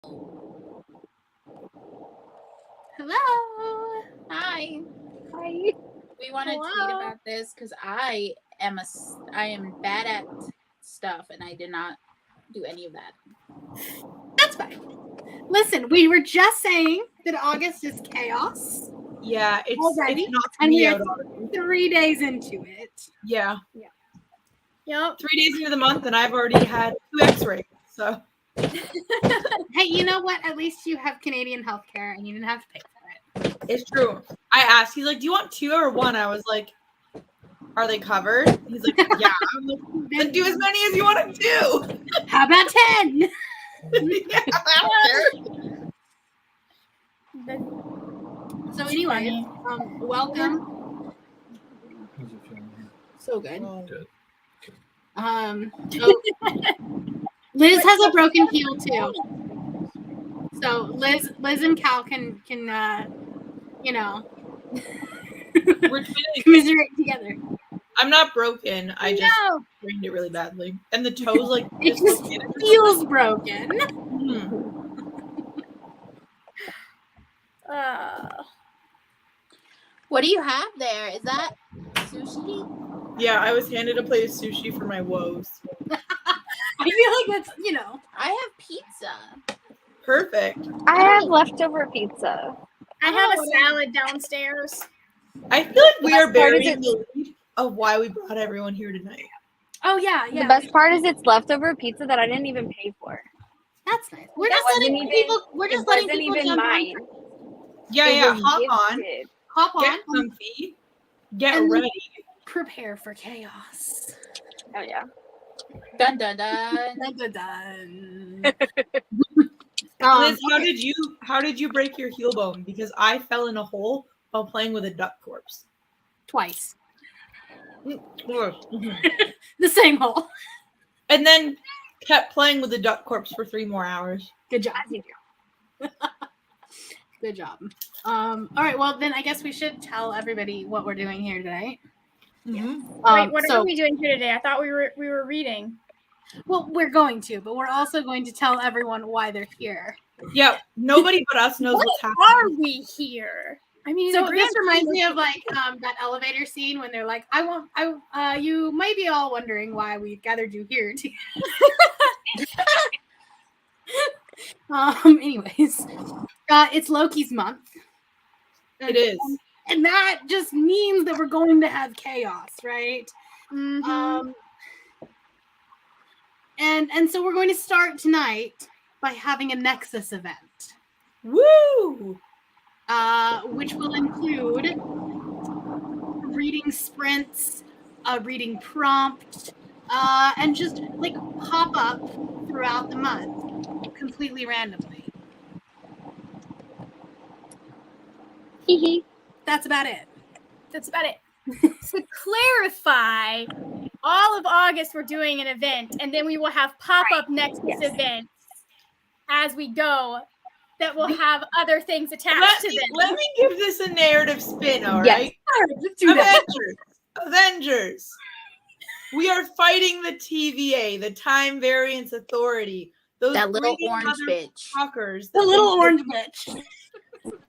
Hello. Hi. Hi. We want to tweet about this because I am bad at stuff and I did not do any of that. That's fine. Listen, we were just saying that August is chaos. Yeah, it's already, knocked and me we're out already. 3 days into it. Yeah. Yep. 3 days into the month, and I've already had 2 X-rays. So. Hey, you know what? At least you have Canadian healthcare, and you didn't have to pay for it. It's true. I asked. He's like, "Do you want 2 or 1?" I was like, "Are they covered?" He's like, "Yeah." I'm like, "Then do as many as you want to do." How about 10? Yeah, I don't care. So anyway, welcome. How's it feeling here? So good. Good. So Liz has a broken heel too. So Liz and Cal can you know, We're twinning. commiserate together. I'm not broken. I just sprained it really badly, and the toes like It just feels broken. What do you have there? Is that sushi? Yeah, I was handed a plate of sushi for my woes. I feel like that's, you know. I have pizza. Perfect. I have leftover pizza. I have a salad downstairs. I feel like we are best part is burying the lead of why we brought everyone here tonight. Oh yeah. The best part is it's leftover pizza that I didn't even pay for. That's nice. We're That just wasn't letting even- people. We're just it letting wasn't people even jump mine. Yeah, It yeah. was Hop on. gifted. Hop on. Get comfy. Get And- ready. Prepare for chaos. Oh yeah. Dun dun dun. Dun, dun, dun. Liz, Okay. how did you break your heel bone? Because I fell in a hole while playing with a duck corpse. Twice. Mhm. The same hole. And then kept playing with the duck corpse for 3 more hours. Good job. Good job. All right. Well, then I guess we should tell everybody what we're doing here tonight. Mhm. Wait, what so, are we doing here today? I thought we were reading. Well, we're going to, but we're also going to tell everyone why they're here. Yeah, nobody but us knows what's happening. Are we here? I mean, So the this grand reminds me of like that elevator scene when they're like, you might be all wondering why we've gathered you here. Anyways, it's Loki's month. It is. And that just means that we're going to have chaos, right? Mhm. And so we're going to start tonight by having a Nexus event. Woo! Which will include reading sprints, a reading prompt, and just like pop up throughout the month completely randomly. That's about it. That's about it. To clarify, all of August we're doing an event, and then we will have pop-up Nexus events as we go that will have other things attached to them. Let me give this a narrative spin, all Yes. right? All right, let's do that. Avengers. We are fighting the TVA, the Time Variance Authority. Those That little greedy orange bitch. motherfuckers The little orange bitch.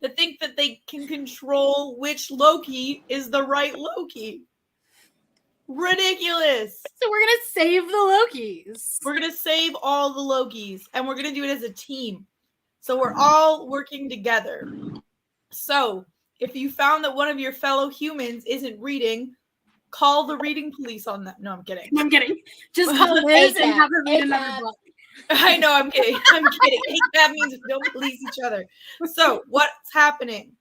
that think that they can control which Loki is the right Loki. Ridiculous. So we're gonna save the Lokis. We're going to save all the Lokis, and we're going to do it as a team. So we're all working together. So if you found that one of your fellow humans isn't reading, call the reading police on that. No, I'm kidding. I'm kidding. Just call Liz and have her read another ACAB. book. I know, I'm kidding. I'm kidding. That means we don't police each other. So what's happening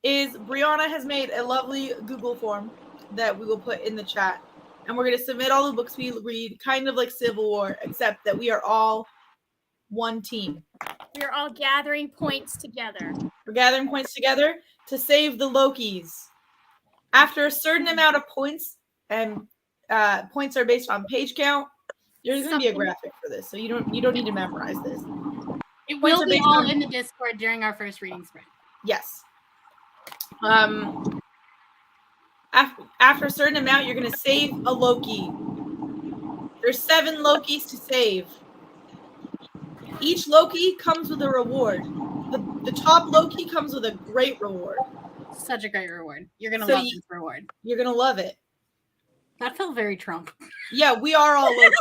is Brianna has made a lovely Google form that we will put in the chat. And we're going to submit all the books we read, kind of like Civil War, except that we are all one team. We are all gathering points together. We're gathering points together to save the Lokis. After a certain amount of points, and points are based on page count, there's going to be a graphic for this, so you don't need to memorize this. It Points will are be based all on- in the Discord during our first reading sprint. Yes. After a certain amount, you're going to save a Loki. There's 7 Lokis to save. Each Loki comes with a reward. The top Loki comes with a great reward. Such a great reward. You're gonna So love this reward. You're gonna love it. That felt very Trump. Yeah, we are all Loki.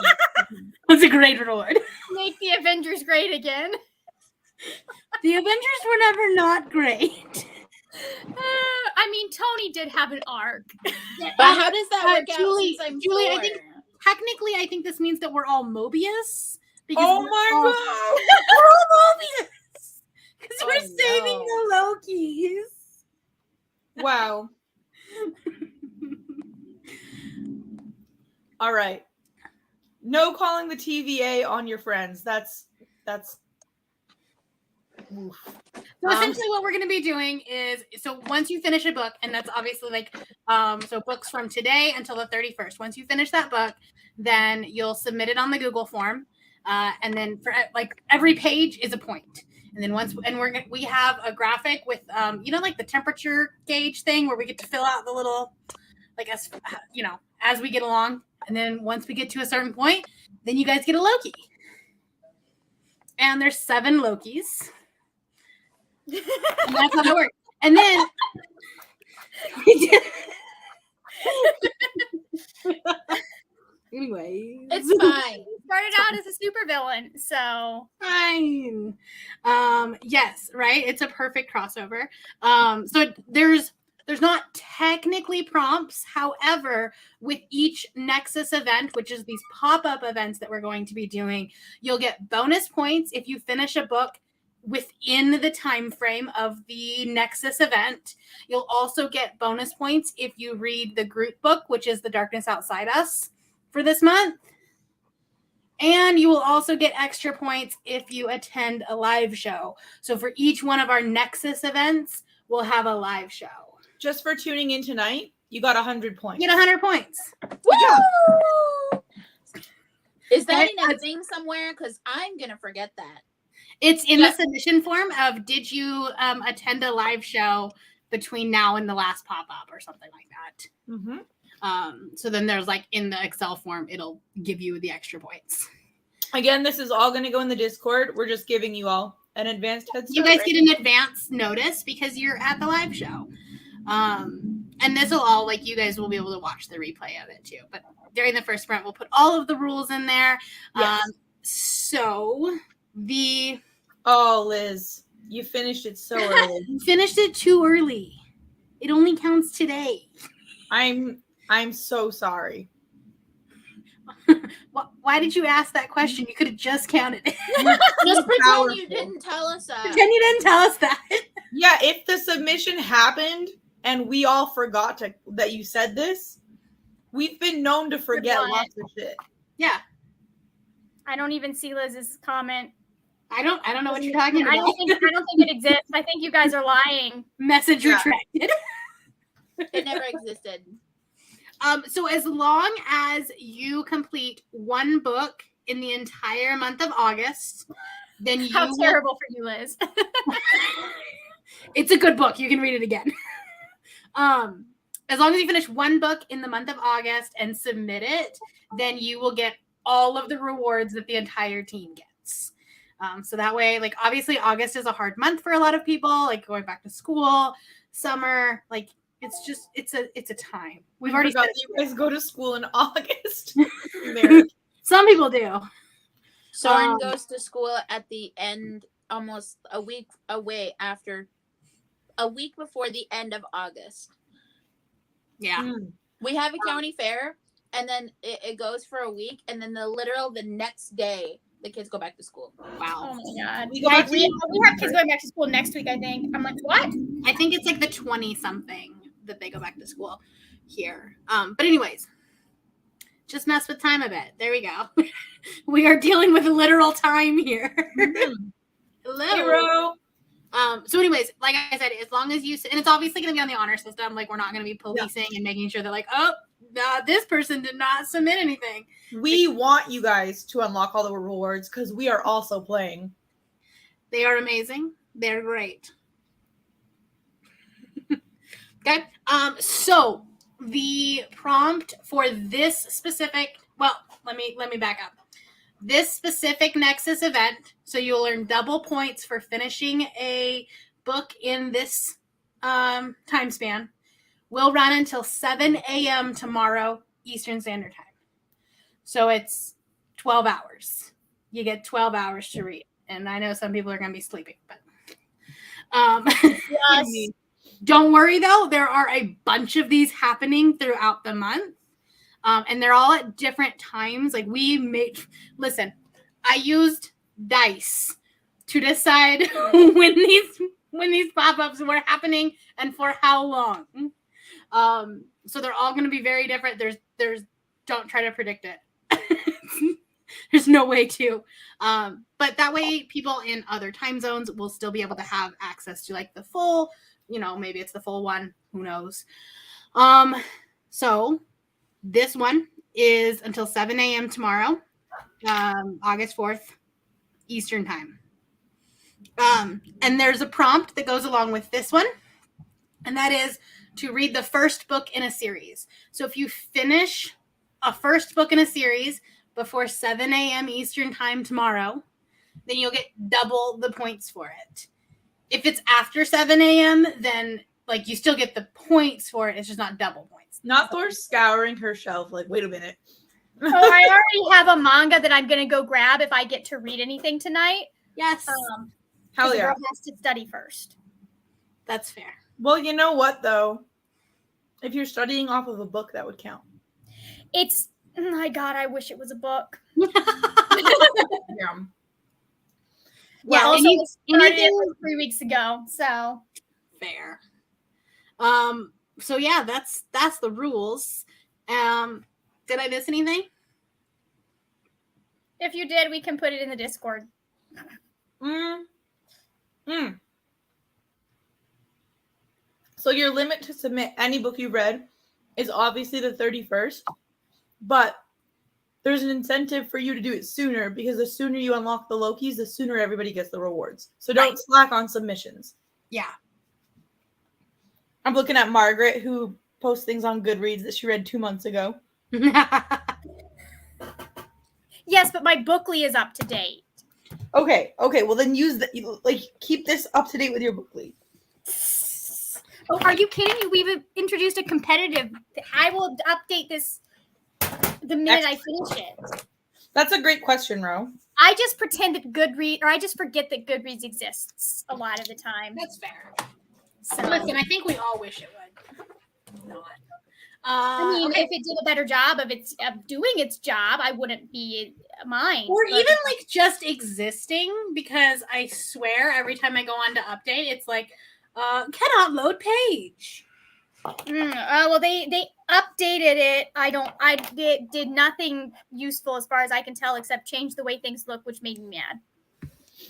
That's a great reward. Make the Avengers great again. The Avengers were never not great. I mean, Tony did have an arc. But how does that work Julie, out since I'm Julie, I Thor? think technically, I think this means that we're all Mobius. Oh we're my all- god! We're all Mobius because Oh, we're saving the Lokis. Wow. All right. No calling the TVA on your friends. That's. Oof. So essentially what we're going to be doing is, so once you finish a book, and that's obviously like, so books from today until the 31st, once you finish that book, then you'll submit it on the Google form. And then for like every page is a point. And then we have a graphic with, like the temperature gauge thing where we get to fill out the little, like, as we get along. And then once we get to a certain point, then you guys get a Loki. And there's 7 Lokis. And that's how it works. And then anyway, It's fine. Started out as a supervillain, so fine. Yes, right. It's a perfect crossover. So there's not technically prompts. However, with each Nexus event, which is these pop-up events that we're going to be doing, you'll get bonus points if you finish a book within the time frame of the Nexus event. You'll also get bonus points if you read the group book, which is The Darkness Outside Us, for this month. And you will also get extra points if you attend a live show. So for each one of our Nexus events, we'll have a live show. Just for tuning in tonight, you got 100 points. You get 100 points. Woo! Is that in a That's- thing somewhere? Because I'm gonna forget that. It's in the submission form of, did you attend a live show between now and the last pop-up or something like that. Mm-hmm. So then there's like in the Excel form, it'll give you the extra points. Again, this is all going to go in the Discord. We're just giving you all an advanced head start. You guys get an advance notice because you're at the live show. And this will all, like, you guys will be able to watch the replay of it too. But during the first sprint, we'll put all of the rules in there. Yes. Oh, Liz, you finished it so early. You finished it too early. It only counts today. I'm so sorry. Why did you ask that question? You could have just counted it. Just pretend Powerful. you didn't tell us that. Pretend you didn't tell us that. Yeah, if the submission happened and we all forgot that you said this, we've been known to forget lots of shit. Yeah. I don't even see Liz's comment. I don't know what you're talking about. I don't think it exists. I think you guys are lying. Message Yeah. retracted. It never existed. So as long as you complete one book in the entire month of August, then you How terrible for you, Liz. It's a good book. You can read it again. As long as you finish one book in the month of August and submit it, then you will get all of the rewards that the entire team gets. So that way, like, obviously August is a hard month for a lot of people, like going back to school, summer, like it's a time. We've already said you guys go to school in August. some people do. Soren goes to school at the end, almost a week before the end of August. Yeah. We have a county fair, and then it goes for a week, and then the next day, the kids go back to school. Wow. Oh my god. We go back to We have kids going back to school next week, I think. I'm like, what? I think it's like the 20 something that they go back to school here. But anyways, just mess with time a bit. There we go. We are dealing with literal time here. Hello. Hero. So anyways, like I said, as long as you, and it's obviously going to be on the honor system. Like, we're not going to be policing and making sure that, like, this person did not submit anything. We want you guys to unlock all the rewards because we are also playing. They are amazing. They're great. Okay. So the prompt for this specific, well, let me back up. this specific Nexus event, so you'll earn double points for finishing a book in this time span, will run until 7 a.m. tomorrow Eastern Standard Time. So it's 12 hours. You get 12 hours to read. And I know some people are going to be sleeping, but Yes. don't worry though. There are a bunch of these happening throughout the month. And they're all at different times. Like listen, I used dice to decide when these pop-ups were happening and for how long. So they're all going to be very different. There's don't try to predict it. There's no way to. But that way people in other time zones will still be able to have access to like the full, maybe it's the full one, who knows. So this one is until 7 a.m. tomorrow, August 4th, Eastern Time. And there's a prompt that goes along with this one, and that is to read the first book in a series. So if you finish a first book in a series before 7 a.m. Eastern Time tomorrow, then you'll get double the points for it. If it's after 7 a.m., then like you still get the points for it. It's just not double points. Not Thor scouring her shelf. Like, wait a minute. Oh, I already have a manga that I'm gonna go grab if I get to read anything tonight. Yes, Hell The yeah. girl has to study first. that's fair. Well, you know what though? If you're studying off of a book, that would count. It's my God. I wish it was a book. Yeah. Yeah, Also, I started anything it like 3 weeks ago. So fair. So yeah, that's the rules. Did I miss anything? if you did, we can put it in the Discord. So your limit to submit any book you read is obviously the 31st, but there's an incentive for you to do it sooner because the sooner you unlock the Lokis, the sooner everybody gets the rewards. So don't slack on submissions. Yeah. I'm looking at Margaret, who posts things on Goodreads that she read 2 months ago. Yes, but my Bookly is up to date. Okay. Well, then keep this up to date with your Bookly. Oh, are you kidding me? We've introduced a competitive. I will update this the minute I finish it. That's a great question, Ro. I just pretend that I just forget that Goodreads exists a lot of the time. That's fair. So, Listen, I think we all wish it would. Not. I mean, Okay. if it did a better job of doing its job, I wouldn't be mine. Or but- even like just existing, because I swear every time I go on to update, it's like, cannot load page. Well, they updated it. I did nothing useful as far as I can tell, except change the way things look, which made me mad.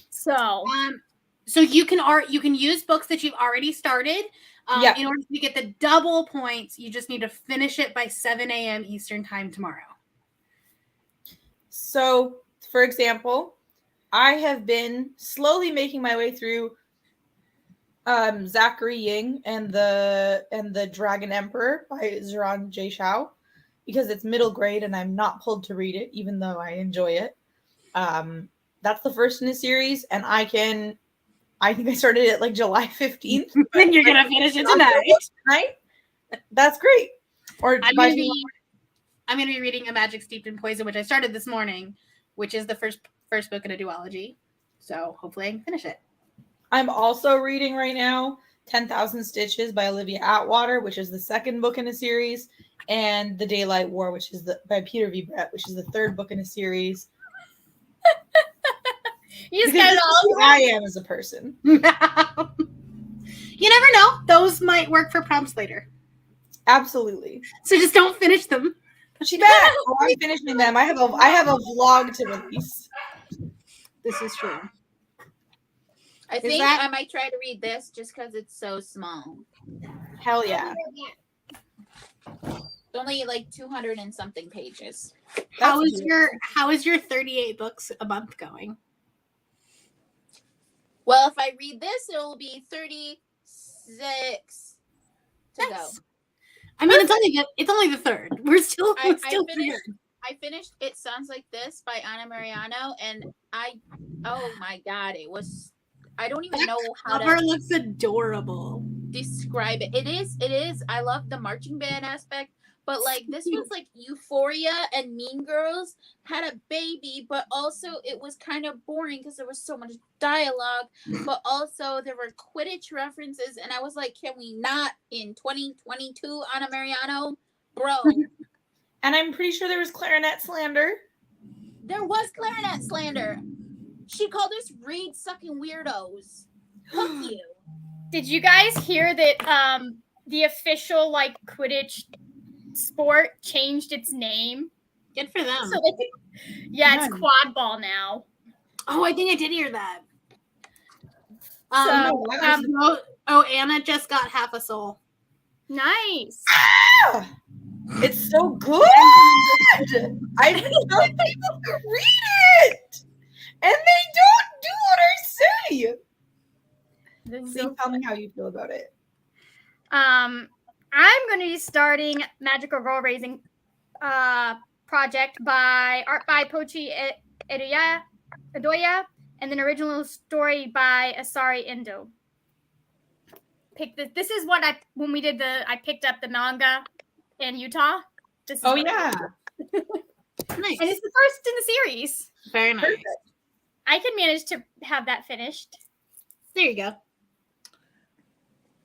So So you can use books that you've already started. In order to get the double points, you just need to finish it by 7 a.m. Eastern Time tomorrow. So, for example, I have been slowly making my way through Zachary Ying and the Dragon Emperor by Ziran J. Shao because it's middle grade and I'm not pulled to read it, even though I enjoy it. That's the first in the series, and I think I started it like July 15th. Then you're gonna finish it tonight. That's great. Or I'm gonna be reading A Magic Steeped in Poison, which I started this morning, which is the first book in a duology. So hopefully I can finish it. I'm also reading right now 10,000 Stitches by Olivia Atwater, which is the second book in a series, and The Daylight War, which is by Peter V. Brett, which is the third book in a series. you just Because got this it is all. who I am as a person. You never know; those might work for prompts later. Absolutely. So just don't finish them. She's back. Oh, I'm finishing them. I have a vlog to release. This is true. I think I might try to read this just because it's so small. Hell yeah. It's only like 200 and something pages. How is your 38 books a month going? Well, if I read this, it will be 36 to go. I mean, it's only the third. We're still I good. I finished It Sounds Like This by Anna Mariano, and oh my god, I don't even know how Cover to looks adorable. describe it. It is. I love the marching band aspect, but like this was like Euphoria and Mean Girls had a baby, but also it was kind of boring because there was so much dialogue, but also there were Quidditch references, and I was like, can we not in 2022, Anna Mariano? Bro. And I'm pretty sure there was clarinet slander. There was clarinet slander. She called us reed sucking weirdos. Fuck you. Did you guys hear that the official like Quidditch sport changed its name? Good for them. So it's quad ball now. Oh, I think I did hear that. Anna just got half a soul. Nice. Ah! It's so good. I've been telling people to read it, and they don't do what I say. Please tell me how you feel about it. I'm going to be starting Magical Girl Raising project by art by Pochi Adoya, and then original story by Asari Endo. This is what I picked up the manga in Utah. Oh yeah, Nice. And it's the first in the series. Very nice. Perfect. I can manage to have that finished. There you go.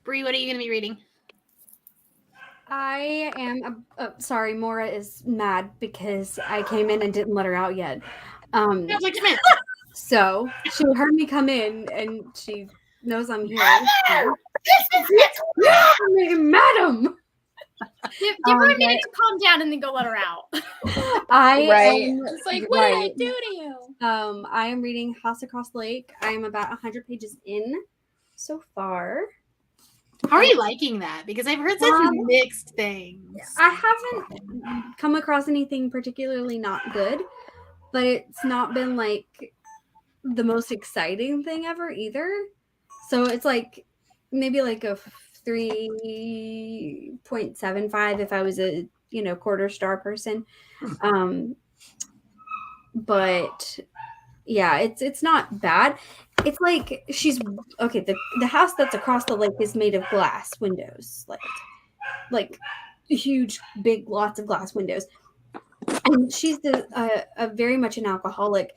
Bree, what are you going to be reading? I am sorry, Mora is mad because I came in and didn't let her out yet. So she heard me come in and she knows I'm here. Madam. Give her a minute to calm down and then go let her out. It's like, what did I do to you? I am reading House Across the Lake. I am about 100 pages in so far. How are you liking that? Because I've heard such mixed things. I haven't come across anything particularly not good, but it's not been like the most exciting thing ever either. So it's like maybe like a 3.75 if I was a quarter star person. But yeah, it's not bad. It's like she's okay. The house that's across the lake is made of glass windows, like huge, big, lots of glass windows. And she's a very much an alcoholic,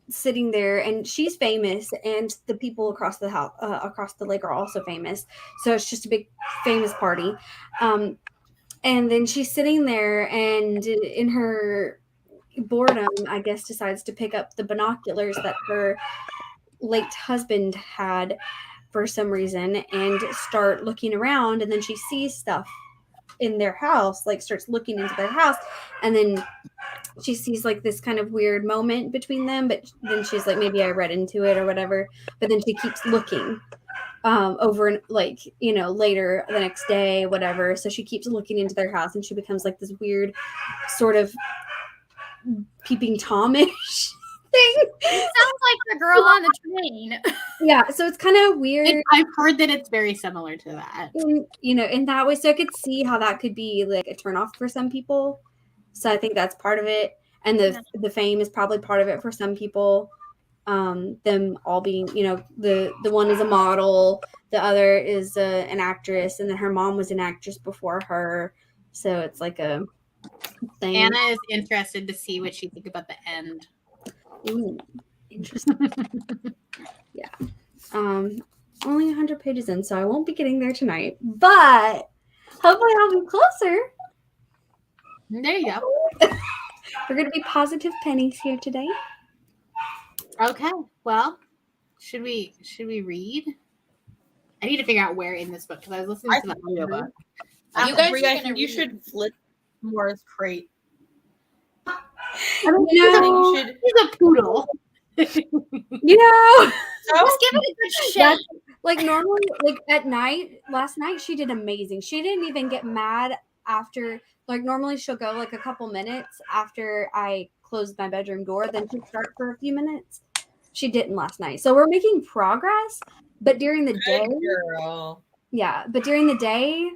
sitting there, and she's famous, and the people across the house, across the lake, are also famous. So it's just a big famous party. And then she's sitting there, and in her boredom, I guess, decides to pick up the binoculars that her late husband had for some reason and start looking around. And then she sees stuff in their house, like starts looking into their house, and then she sees like this kind of weird moment between them, but then she's like, maybe I read into it or whatever. But then she keeps looking over, like, later the next day, whatever. So she keeps looking into their house, and she becomes like this weird sort of peeping Tomish thing. It sounds like the girl on the train. Yeah, so it's kind of weird. I've heard that it's very similar to that. In that way. So I could see how that could be like a turnoff for some people. So I think that's part of it. And the fame is probably part of it for some people. Them all being, the one is a model, the other is an actress, and then her mom was an actress before her. So it's like a thing. Anna is interested to see what she think about the end. Ooh, interesting. Yeah. Only 100 pages in, so I won't be getting there tonight, but hopefully I'll be closer. There you go. We're going to be positive pennies here today. Okay. Well, should we read? I need to figure out where in this book, because I was listening to the audiobook. You guys Brie, are I gonna think you read. should flip Mora's crate. He's a poodle. Just Just give it a good shake. like normally, like at night, last night she did amazing. She didn't even get mad after, like normally she'll go like a couple minutes after I closed my bedroom door, then she'll start for a few minutes. She didn't last night. So we're making progress, but during the day, Good girl. yeah, but during the day,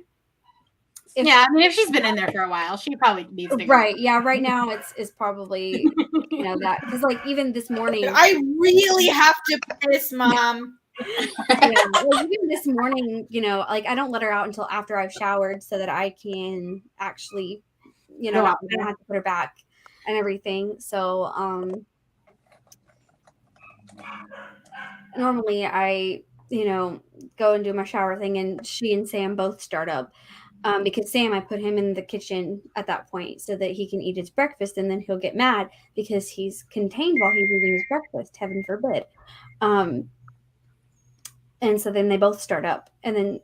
if Yeah, I mean, if she's been in there for a while, she probably needs to go. right, yeah, right now it's probably that because like even this morning, I really have to piss, Mom. yeah, like, even this morning, like I don't let her out until after I've showered so that I can actually, Go I out with don't her. have to put her back and everything. So normally I, go and do my shower thing, and she and Sam both start up. Because Sam, I put him in the kitchen at that point so that he can eat his breakfast, and then he'll get mad because he's contained while he's eating his breakfast. Heaven forbid. And so then they both start up,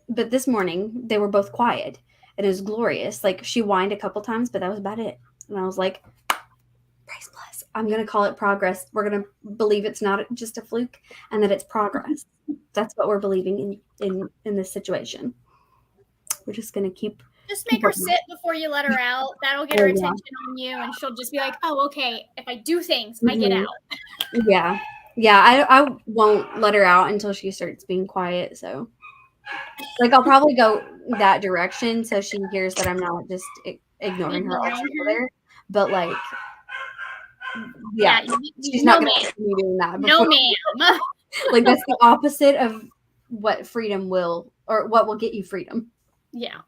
but this morning they were both quiet, and it was glorious. Like she whined a couple times, but that was about it. And I was like, praise bless. I'm gonna call it progress. We're gonna believe it's not just a fluke, and that it's progress. That's what we're believing in this situation. We're just gonna keep. Just make her sit before you let her out. That'll get her attention on you, and she'll just be like, "Oh, okay. If I do things, I get out." Yeah, I won't let her out until she starts being quiet. So, like, I'll probably go that direction so she hears that I'm not just ignoring her altogether. But like, yeah, she's not going to be doing that. No, ma'am. Like that's the opposite of what freedom will, or what will get you freedom. Yeah.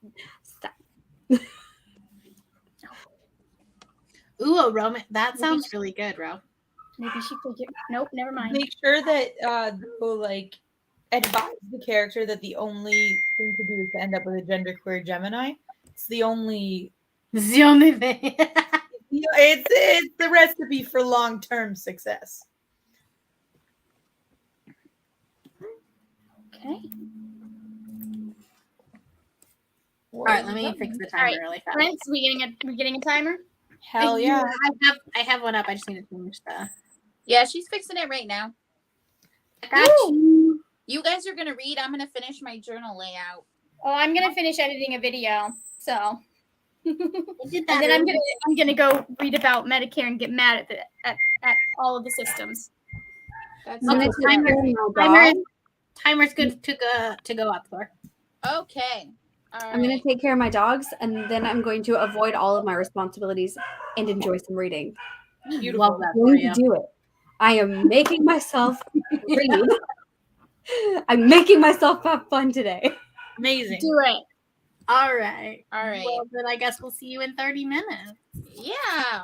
Ooh, a romance. That sounds really good, Ro. Maybe she could get. Nope, never mind. Make sure that they'll like advise the character that the only thing to do is to end up with a genderqueer Gemini. It's the only thing. it's the recipe for long-term success. Okay. All right, let me fix the timer really fast. Prince, we getting a timer? Hell yeah. I have one up. I just need to finish the. Yeah, she's fixing it right now. I got you. You guys are gonna read. I'm gonna finish my journal layout. Oh, I'm gonna finish editing a video. So. Did that And then I'm gonna go read about Medicare and get mad at all of the systems. That's Okay, timer's good to go up for. Okay. I'm going to take care of my dogs, and then I'm going to avoid all of my responsibilities and enjoy some reading. Beautiful. Love that I'm going to do it. I am making myself read. I'm making myself have fun today. Amazing. Do it. All right. Well, then I guess we'll see you in 30 minutes. Yeah.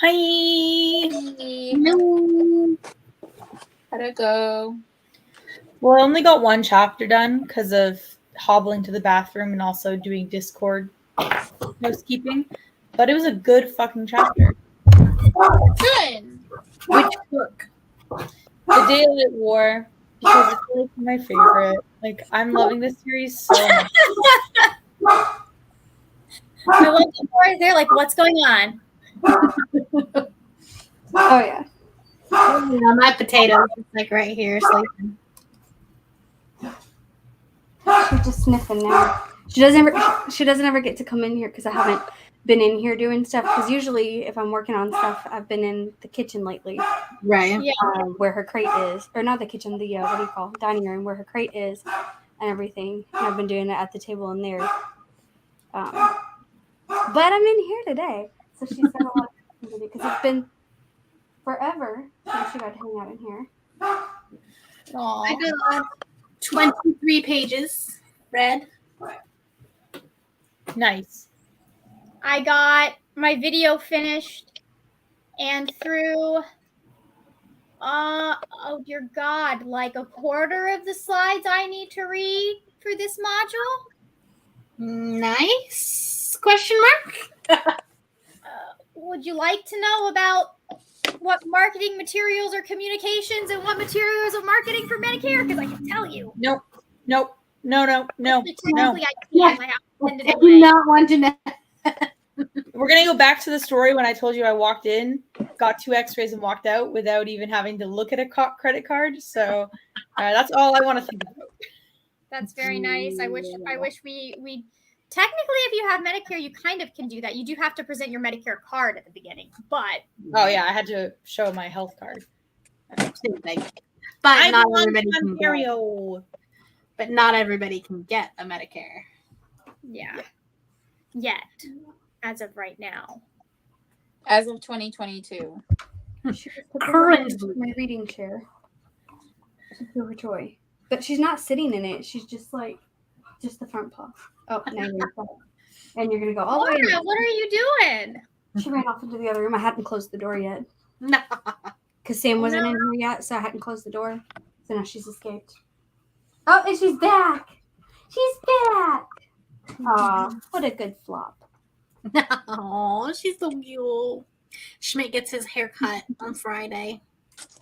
Hi. How'd it go? Well, I only got one chapter done because of hobbling to the bathroom and also doing Discord housekeeping. But it was a good fucking chapter. Good. Which book? The Daylight War, because it's like my favorite. Like, I'm loving this series so much. I love the boys. They're like, what's going on? Oh yeah. Yeah, my potato is like right here sleeping. She's just sniffing now. She doesn't ever get to come in here because I haven't been in here doing stuff. Because usually, if I'm working on stuff, I've been in the kitchen lately, Right. Yeah. where her crate is, or not the kitchen, the what do you call dining room, where her crate is, and everything. And I've been doing it at the table in there. But I'm in here today, so she's got a lot of things to do because it's been forever since she got to hang out in here. I got 23 pages read. Nice. I got my video finished and through oh dear God, like a quarter of the slides I need to read for this module. Nice? Question mark? Would you like to know about what marketing materials are communications and what materials are marketing for Medicare? Because I can tell you. Nope. No. Technically, I can't. I have to send it I away. do not want to know. We're going to go back to the story when I told you I walked in, got 2 x-rays, and walked out without even having to look at a credit card. So that's all I want to think about. That's very nice. I wish we technically, if you have Medicare, you kind of can do that. You do have to present your Medicare card at the beginning, but Oh, yeah. I had to show my health card. Same thing. But I not belong everybody to can get, Ontario. but not everybody can get a Medicare. yeah. Yet, as of right now. As of 2022. She just took Currently. my reading chair. She's her toy, but she's not sitting in it. She's just like the front paw. Oh, now you're back. And you're gonna go all the way. Laura, what are you doing? She ran off into the other room. I hadn't closed the door yet No. because Sam wasn't in here yet, so I hadn't closed the door. So now she's escaped. Oh, and she's back. She's back. Aw, what a good flop. Oh, she's so cute. Schmidt gets his hair cut on Friday.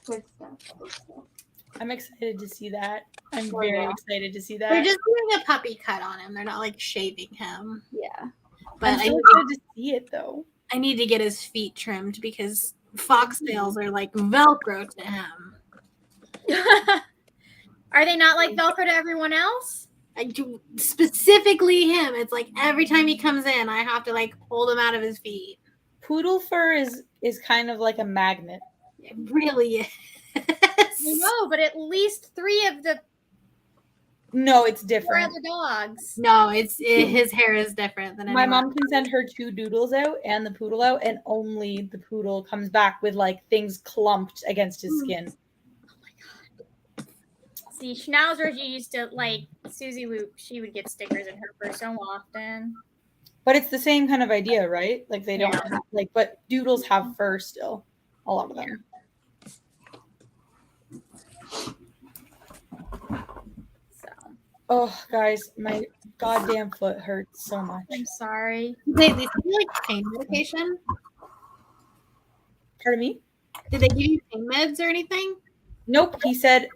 Good stuff. I'm excited to see that. I'm Oh, very yeah. excited to see They're that. just doing a puppy cut on him. They're not like shaving him. Yeah. But I'm I so need, excited to see it, though. I need to get his feet trimmed because foxtails are like Velcro to him. Are they not like Velcro to everyone else? I do specifically him. It's like every time he comes in, I have to like hold him out of his feet. Poodle fur is kind of like a magnet. It really is. No, but at least 3 of the No, it's 4 different. other dogs. No, his hair is different than My anyone mom can send her 2 doodles out and the poodle out, and only the poodle comes back with like things clumped against his skin. See, Schnauzers, you used to like Susie she would get stickers in her fur so often. But it's the same kind of idea, right? Like they don't have like, but doodles have fur still. A lot of them. So Oh, guys, my goddamn foot hurts so much. I'm sorry. They give you like pain medication? Pardon me? Did they give you pain meds or anything? Nope. He said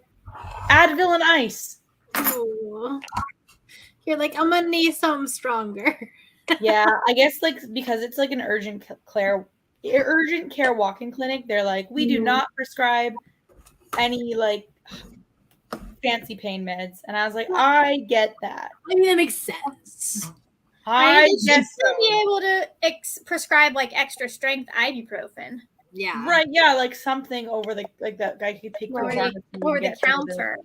Advil and ice. Ooh. You're like, I'm gonna need something stronger. Yeah, I guess like because it's like an urgent care walk-in clinic. They're like, we do not prescribe any like fancy pain meds, and I was like, I get that. I mean, that makes sense. I You guess should be so. able to prescribe like extra strength ibuprofen Yeah. Right? Yeah, like something over the like that guy could take to a over pharmacy and the get from counter.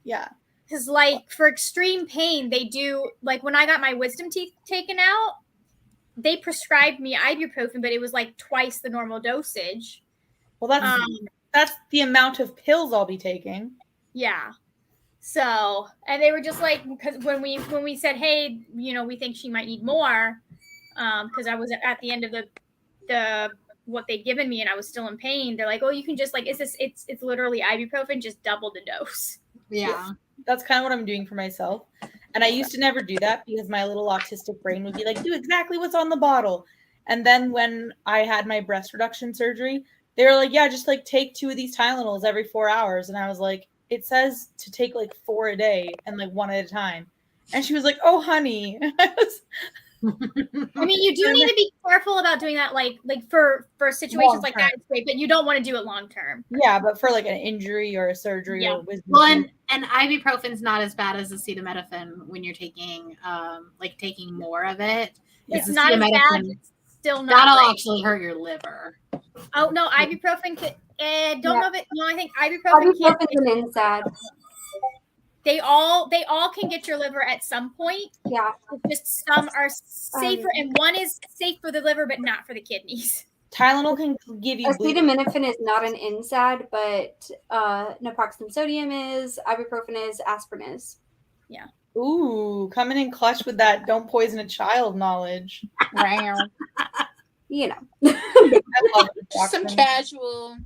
Yeah. Because like for extreme pain, they do like when I got my wisdom teeth taken out, they prescribed me ibuprofen, but it was like twice the normal dosage. Well, that's the amount of pills I'll be taking. Yeah. So, and they were just like, because when we said, hey, you know, we think she might need more, because I was at the end of the what they'd given me and I was still in pain, they're like, oh, you can just like, it's literally ibuprofen, just double the dose. Yeah. That's kind of what I'm doing for myself. And I used to never do that because my little autistic brain would be like, do exactly what's on the bottle. And then when I had my breast reduction surgery, they were like, yeah, just like take 2 of these Tylenols every 4 hours. And I was like, it says to take like 4 a day and like 1 at a time. And she was like, oh, honey. I mean, you do need to be careful about doing that, like for situations like that, it's great, but you don't want to do it long term. Yeah, but for like an injury or a surgery or wisdom. Well, and ibuprofen's not as bad as acetaminophen when you're taking taking more of it. It's not as bad. It's still not. That'll actually hurt your liver. Oh no, ibuprofen could. Don't know if it. No, I think ibuprofen. Ibuprofen's an NSAID. They all can get your liver at some point. Yeah. Just some are safer, and one is safe for the liver, but not for the kidneys. Tylenol can give you acetaminophen is not an NSAID, but naproxen sodium is, ibuprofen is, aspirin is. Yeah. Ooh, coming in clutch with that don't poison a child knowledge. Wow. You know. I love Some casual.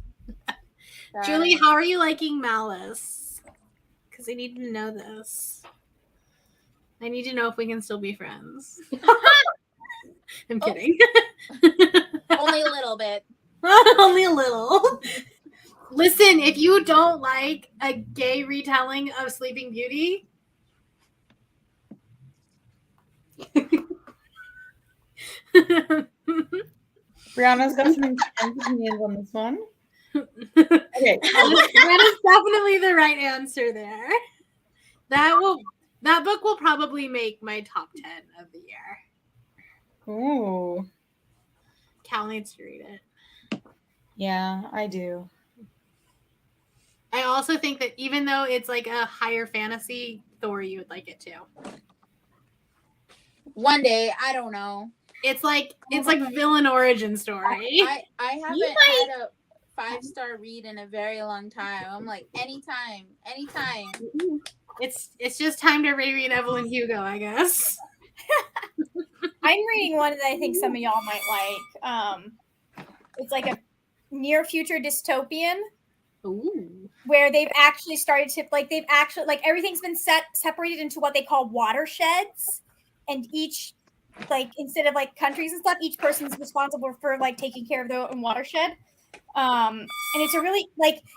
Julie, how are you liking Malice? Because I need to know this. I need to know if we can still be friends. I'm kidding. Only a little bit. Only a little. Listen, if you don't like a gay retelling of Sleeping Beauty, Brianna's got some intense opinions on this one. Okay. that is definitely the right answer there. That book will probably make my top 10 of the year. Ooh. Cal needs to read it. Yeah, I do. I also think that even though it's like a higher fantasy, Thor, you would like it too. One day, I don't know. It's like villain origin story. I haven't had a 5-star read in a very long time. I'm like, anytime. It's just time to reread Evelyn Hugo, I guess. I'm reading one that I think some of y'all might like. It's like a near future dystopian. Ooh. Where they've actually started to everything's been separated into what they call watersheds, and each instead of countries and stuff, each person's responsible for taking care of their own watershed. And it's a really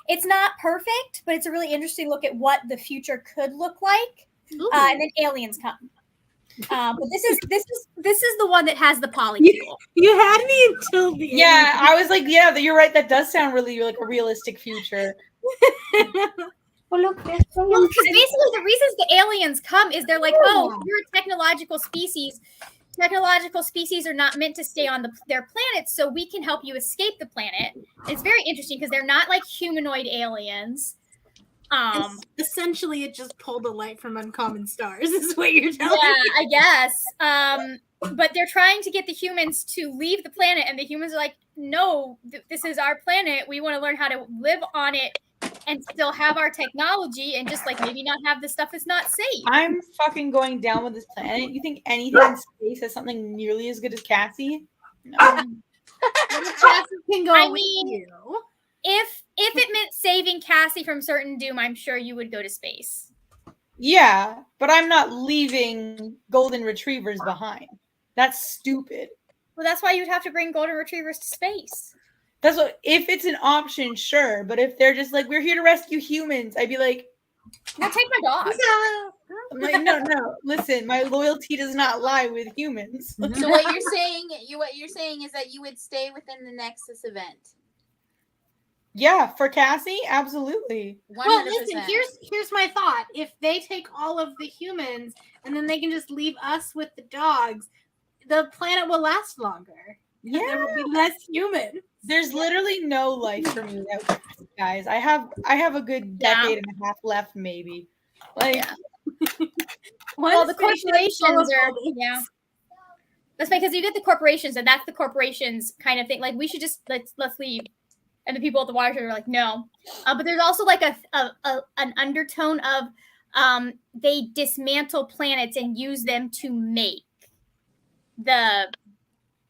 it's not perfect, but it's a really interesting look at what the future could look like. And then aliens come. But this is the one that has the polycule. You had me until the end. Yeah, I was like, yeah, you're right. That does sound really like a realistic future. Well, look, Because basically the reasons the aliens come is they're like, oh, you're a technological species. Technological species are not meant to stay on their planets, so we can help you escape the planet. It's very interesting because they're not like humanoid aliens. Essentially, it just pulled a light from uncommon stars, is what you're telling me. Yeah, I guess. But they're trying to get the humans to leave the planet, and the humans are like, no, this is our planet. We want to learn how to live on it and still have our technology and just maybe not have the stuff that's not safe. I'm fucking going down with this planet. You think anything in space has something nearly as good as Cassie? No. Cassie can go I with mean, you. If it meant saving Cassie from certain doom, I'm sure you would go to space. Yeah, but I'm not leaving golden retrievers behind. That's stupid. Well, that's why you'd have to bring golden retrievers to space. That's what, if it's an option, sure. But if they're just like, we're here to rescue humans, I'd be like, no, take my dog. I'm like, no. Listen, my loyalty does not lie with humans. So what you're saying is that you would stay within the Nexus event. Yeah, for Cassie, absolutely. 100%. Well, listen, here's my thought. If they take all of the humans and then they can just leave us with the dogs, the planet will last longer. Yeah, there will be less humans. There's literally no life for me without Cassie, guys. I have a good decade and a half left, maybe. Well, the corporations are That's because you get the corporations, and that's the corporations kind of thing. Like, we should just let's leave. And the people at the watershed are like, no. But there's also an undertone of they dismantle planets and use them to make the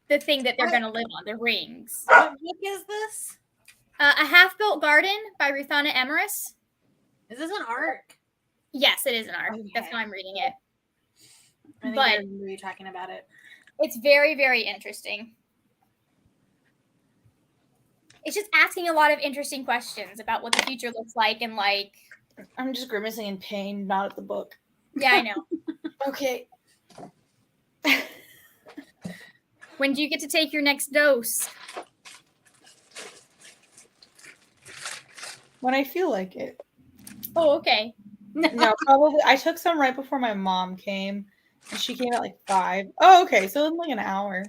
the thing that they're going to live on, the rings. What book is this? A Half-Built Garden by Ruthana Emrys. Is this an ARC? Yes, it is an art. Okay. That's why I'm reading it. I think But- I remember you talking about it. It's very, very interesting. It's just asking a lot of interesting questions about what the future looks like and like. I'm just grimacing in pain, not at the book. Yeah, I know. Okay. When do you get to take your next dose? When I feel like it. Oh, okay. No, probably. I took some right before my mom came. And she came at like 5. Oh, okay. So in like an hour.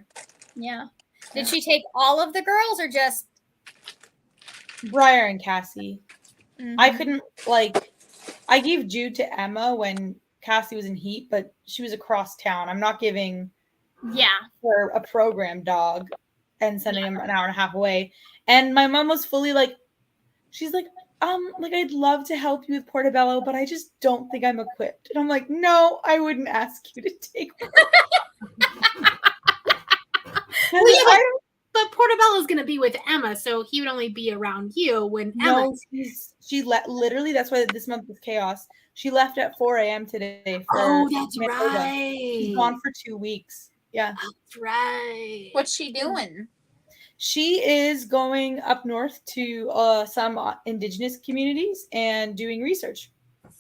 Yeah. Did she take all of the girls or just? Briar and Cassie. I Mhm. couldn't like. I gave Jude to Emma when Cassie was in heat, but she was across town. I'm not giving Yeah. her a program dog and sending him an hour and a half away. And my mom was fully like, she's like I'd love to help you with Portobello, but I just don't think I'm equipped. And I'm like, no, I wouldn't ask you to take one. But Portobello's going to be with Emma, so he would only be around you when Emma. No, literally, that's why this month was chaos. She left at 4 a.m. today. Oh, that's Minnesota. right. She's gone for 2 weeks. Yeah. That's right. What's she doing? She is going up north to some indigenous communities and doing research.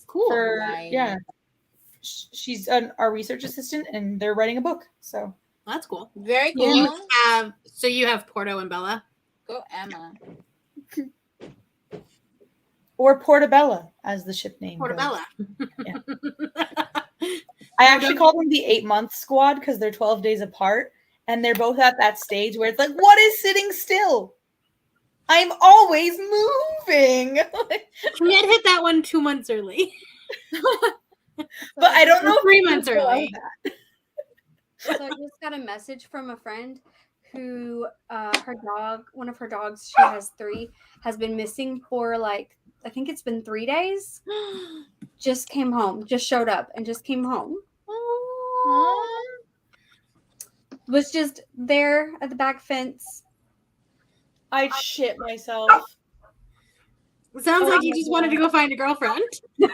Cool. Right. Yeah. She's our research assistant, and they're writing a book. So That's cool. Very You cool. have Porto and Bella. Go Emma. or Portobella, as the ship name. goes. Portobella. Yeah. I actually call them the 8-month squad because they're 12 days apart, and they're both at that stage where it's like, what is sitting still? I'm always moving. We had hit that one 2 months early. But I don't know if 3 months early. So I just got a message from a friend who her dog, one of her dogs, she has 3, has been missing for like, I think it's been 3 days. Just came home, just showed up and just came home. Was just there at the back fence. I'd shit myself. Sounds like you just wanted to go find a girlfriend. Yeah,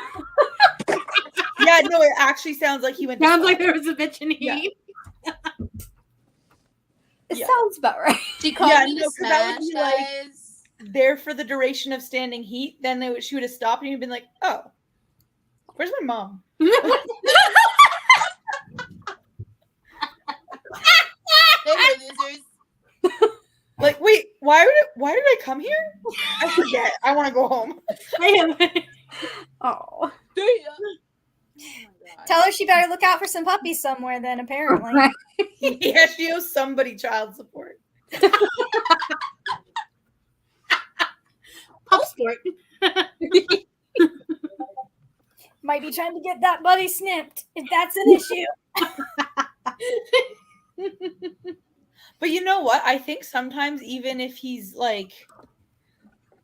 no, it actually sounds like he went. Sounds like there was a bitch in Yeah. heat. It Yeah. sounds about right. She called Yeah, me no, to 'cause that smash, would be like- guys. there for the duration of standing heat. Then she would have stopped and you'd been like, "Oh, where's my mom?" They were losers. Like, wait, why did I come here? I forget. I want to go home. Oh. Do ya? Tell her she better look out for some puppies somewhere then, apparently. Right. Yeah, she owes somebody child support. Pup sport. Might be trying to get that buddy snipped if that's an issue. But you know what? I think sometimes even if he's like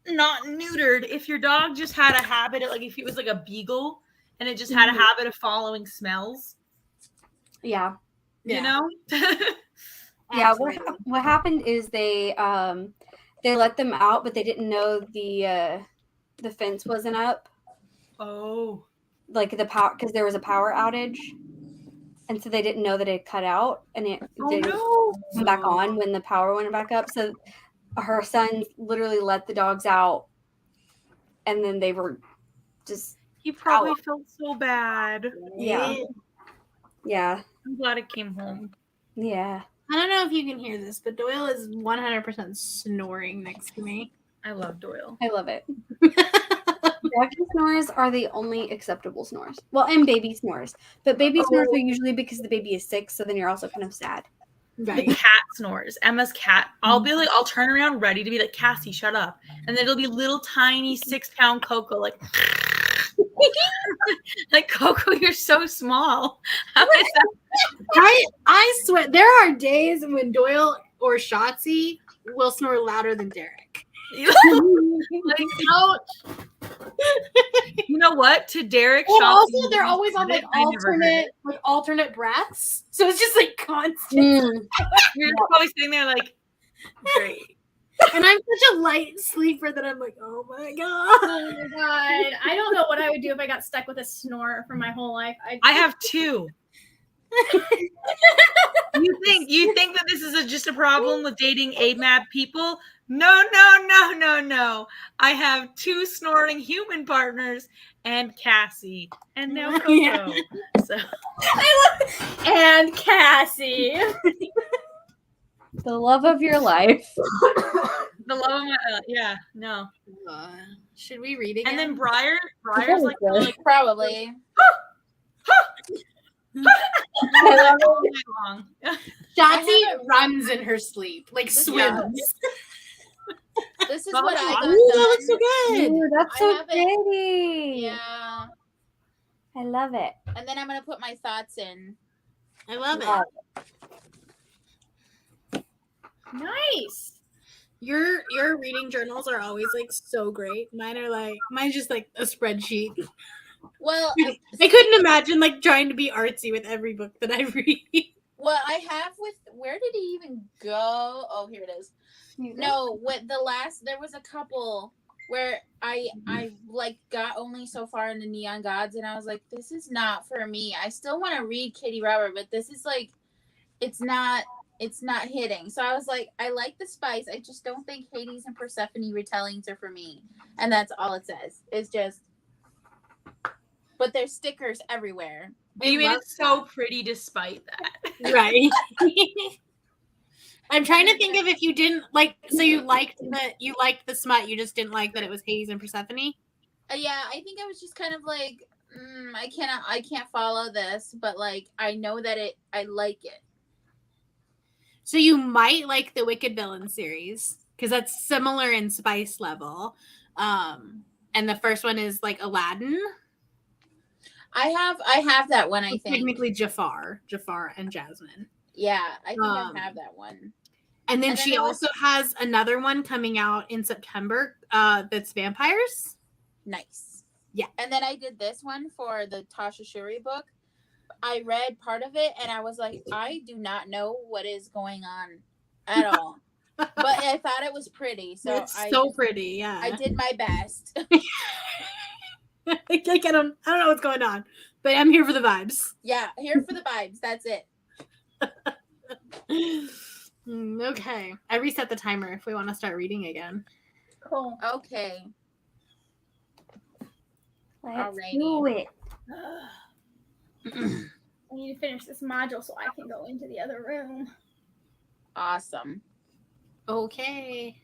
not neutered, if your dog just had a habit of, like, if he was like a beagle and it just had a habit of following smells, Yeah. you know? Yeah. What happened is they let them out, but they didn't know the fence wasn't up, Oh. like the power, because there was a power outage, and so they didn't know that it cut out, and it didn't come back on when the power went back up. So her son literally let the dogs out, and then they were just He probably felt so bad. yeah. I'm glad it came home. Yeah. I don't know if you can hear this, but Doyle is 100% snoring next to me. I love Doyle. I love it. Doggy snores are the only acceptable snores. Well, and baby snores. But baby snores are usually because the baby is sick, so then you're also kind of sad. The Right. cat snores. Emma's cat. I'll be like, I'll turn around ready to be like, Cassie, shut up. And then it'll be little tiny 6-pound Coco, like, like, Coco, you're so small. How is that? I swear, there are days when Doyle or Shotzi will snore louder than Derek. Like, ouch. You know what? To Derek, Well, Shopee also they're always on like I never heard alternate breaths, so it's just like constant. Mm. You're probably sitting there like, great. And I'm such a light sleeper that I'm like, oh my god. Oh my god. I don't know what I would do if I got stuck with a snore for my whole life. I have 2. You think that this is just a problem with dating AMAB people? No. I have 2 snoring human partners and Cassie, and now Coco. Yeah. So and Cassie. The love of your life. the love of my no. Should we read again? And then Briar's like, Probably. all night long. Shotzi runs in her sleep, like swims. This is what I got Ooh, that done. looks so good. Ooh, that's I so have it. pretty. Yeah. I love it. And then I'm gonna put my thoughts in. I love Wow. it. Nice. Your reading journals are always like so great. Mine's just like a spreadsheet. Well, I couldn't imagine like trying to be artsy with every book that I read. well, I have with. Where did he even go? Oh, here it is. No, with the last, there was a couple where I like got only so far into Neon Gods, and I was like, this is not for me. I still want to read Kitty Rubber, but this is like, it's not hitting. So I was like, I like the spice. I just don't think Hades and Persephone retellings are for me. And that's all it says. It's just, but there's stickers everywhere. You made it so pretty despite that. Right. I'm trying to think of if you didn't like. So you liked the smut. You just didn't like that it was Hades and Persephone. Yeah, I think I was just kind of like, I can't follow this, but like I know that I like it. So you might like the Wicked Villain series because that's similar in spice level. And the first one is like Aladdin. I have that one. I think Technically Jafar and Jasmine. Yeah, I think I have that one. And then she also has another one coming out in September that's vampires. Nice. Yeah. And then I did this one for the Tasha Shuri book. I read part of it and I was like, I do not know what is going on at all. But I thought it was pretty. So it's so pretty, yeah. I did my best. I don't know what's going on, but I'm here for the vibes. Yeah, here for the vibes. That's it. Okay. I reset the timer if we want to start reading again. Cool. Okay. Let's Alrighty. do it. I need to finish this module so I can go into the other room. Awesome. Okay.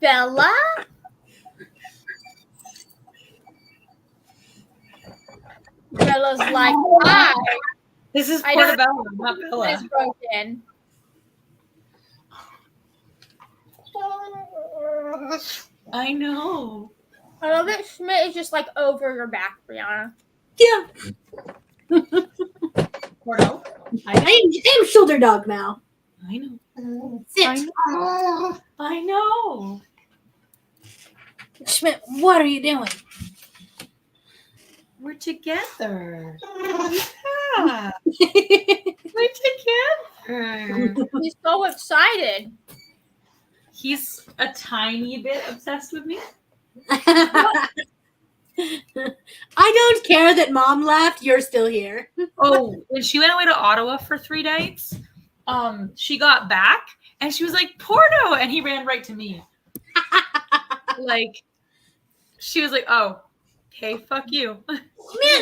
Bella? Bella's like, hi. This is I don't- Portobello, not Bella. It's broken. I know. I love that Schmidt is just like over your back, Brianna. Yeah. Porto. I'm shoulder dog now. I know. Sit. I know. Schmidt, what are you doing? We're together. Yeah. We're together. He's so excited. He's a tiny bit obsessed with me. I don't care that mom left. You're still here. Oh, when she went away to Ottawa for 3 days, she got back and she was like, Porto, and he ran right to me. Like, she was like, oh, okay, fuck you. Man,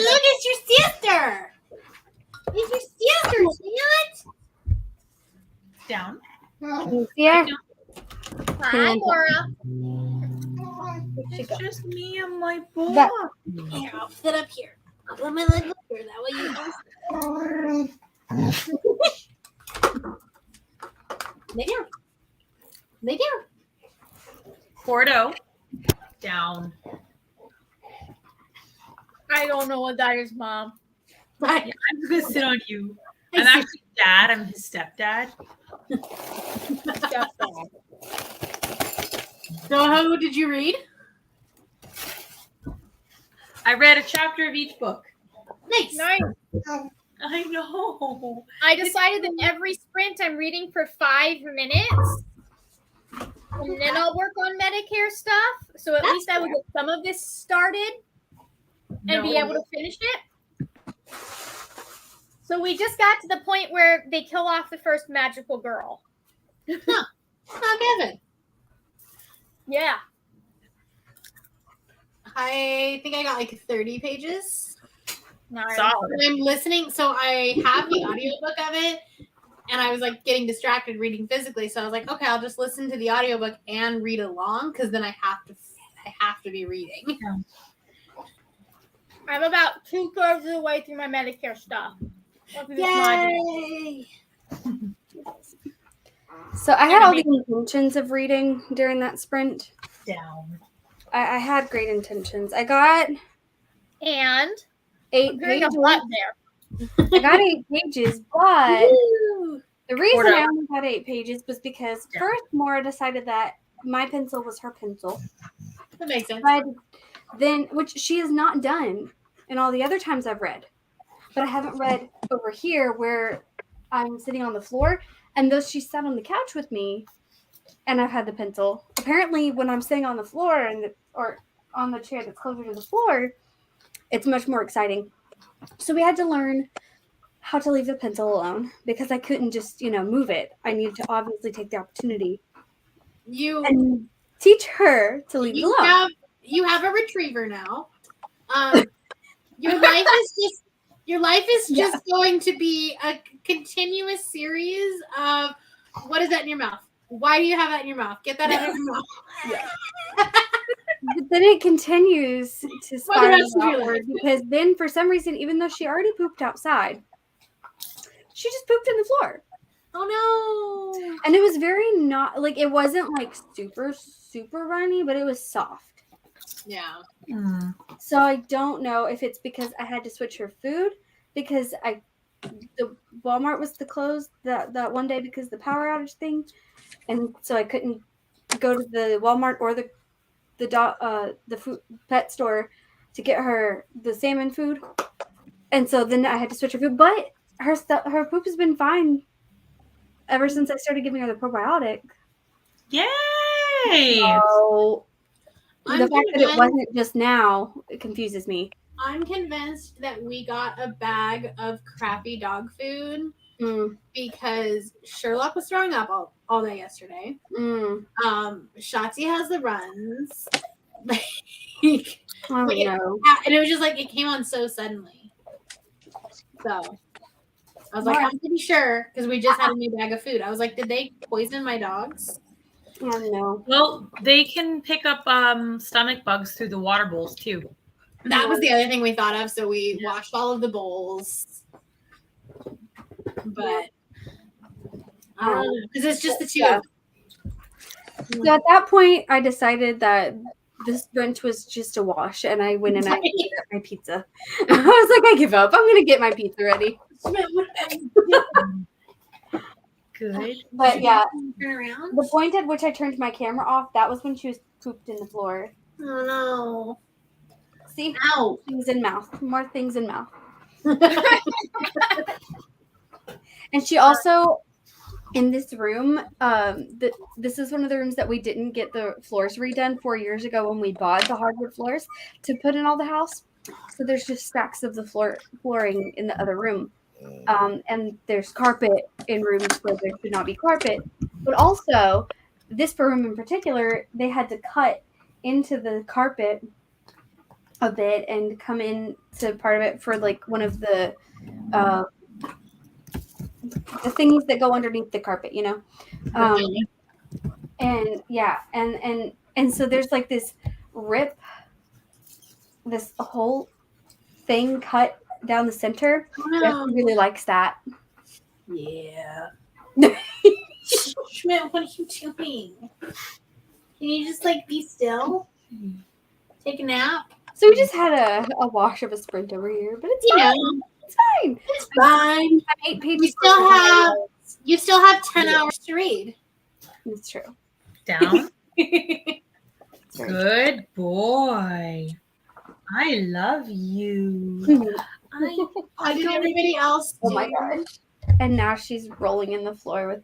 look, it's your sister. It's your sister, Schmidt. Down. Yeah. Hi, Laura. It's just me and my boy. But- Here, I'll sit up here. I'll put my leg up here. That way you can. Lay down. Lay down. Porto. Down. I don't know what that is, Mom. Right. Yeah, I'm just gonna sit on you. I'm actually dad. I'm his stepdad. So, how did you read? I read a chapter of each book. Nice. Nice. I know. I decided that every sprint I'm reading for 5 minutes. And then I'll work on Medicare stuff. So at least I will get some of this started and be able to finish it. So we just got to the point where they kill off the first magical girl. Not Kevin. Yeah. I think I got like 30 pages. Nice. Solid. And I'm listening, so I have the audiobook of it, and I was like getting distracted reading physically. So I was like, okay, I'll just listen to the audiobook and read along, because then I have to be reading. I'm about 2/3 of the way through my Medicare stuff. After this module. Yay! So I had all the intentions of reading during that sprint. Down. I had great intentions. I got And 8 there's pages. a lot there. I got 8 pages, but Woo! the reason Porto. I only got 8 pages was because Yeah. first Maura decided that my pencil was her pencil. That makes sense. But then, which she has not done in all the other times I've read. But I haven't read over here where I'm sitting on the floor. And though she sat on the couch with me and I've had the pencil, apparently when I'm sitting on the floor or on the chair that's closer to the floor, it's much more exciting. So we had to learn how to leave the pencil alone because I couldn't just, move it. I needed to obviously take the opportunity You and teach her to leave it alone. You have a retriever now. Your life is just going to be a continuous series of what is that in your mouth? Why do you have that in your mouth? Get that out of your mouth. But then it continues to For the spiral rest of your outward life. because then for some reason, even though she already pooped outside, she just pooped in the floor. Oh no. And it was very not like it wasn't like super, super runny, but it was soft. Yeah. So I don't know if it's because I had to switch her food because the Walmart was closed that one day because of the power outage thing, and so I couldn't go to the Walmart or the food pet store to get her the salmon food, and so then I had to switch her food. But her poop has been fine ever since I started giving her the probiotic. Yay! So I'm the fact that it convinced- wasn't just now, it confuses me. I'm convinced that we got a bag of crappy dog food because Sherlock was throwing up all day yesterday. Shotzi has the runs. Like, I don't know. and it was just like it came on so suddenly. So I was like, I'm pretty sure because we just had a new bag of food. I was like, did they poison my dogs? Oh, no. Well, they can pick up stomach bugs through the water bowls too. That was the other thing we thought of. So we washed all of the bowls. But because it's just the two of them. So at that point, I decided that this bench was just a wash, and I went and I ate my pizza. I was like, I give up. I'm gonna get my pizza ready. Good. But yeah, Turn around. the point at which I turned my camera off, that was when she was pooped in the floor. Oh no. See? Ow. Things in mouth. More things in mouth. And she also, in this room, this is one of the rooms that we didn't get the floors redone 4 years ago when we bought the hardwood floors to put in all the house. So there's just stacks of the flooring in the other room. And there's carpet in rooms where there should not be carpet. But also, this room in particular, they had to cut into the carpet a bit and come in to part of it for like one of the things that go underneath the carpet, you know. And yeah, and so there's like this rip, this whole thing cut down the center. Jesse really likes that. Yeah. Schmidt, what are you doing? Can you just like be still? Take a nap? So we just had a wash of a Sprint over here, but it's fine. It's fine. It's fine. I 8 pages. You still have 10 hours to read. It's true. Down. Good boy. I love you. I did everybody else. Oh my god. And now she's rolling in the floor with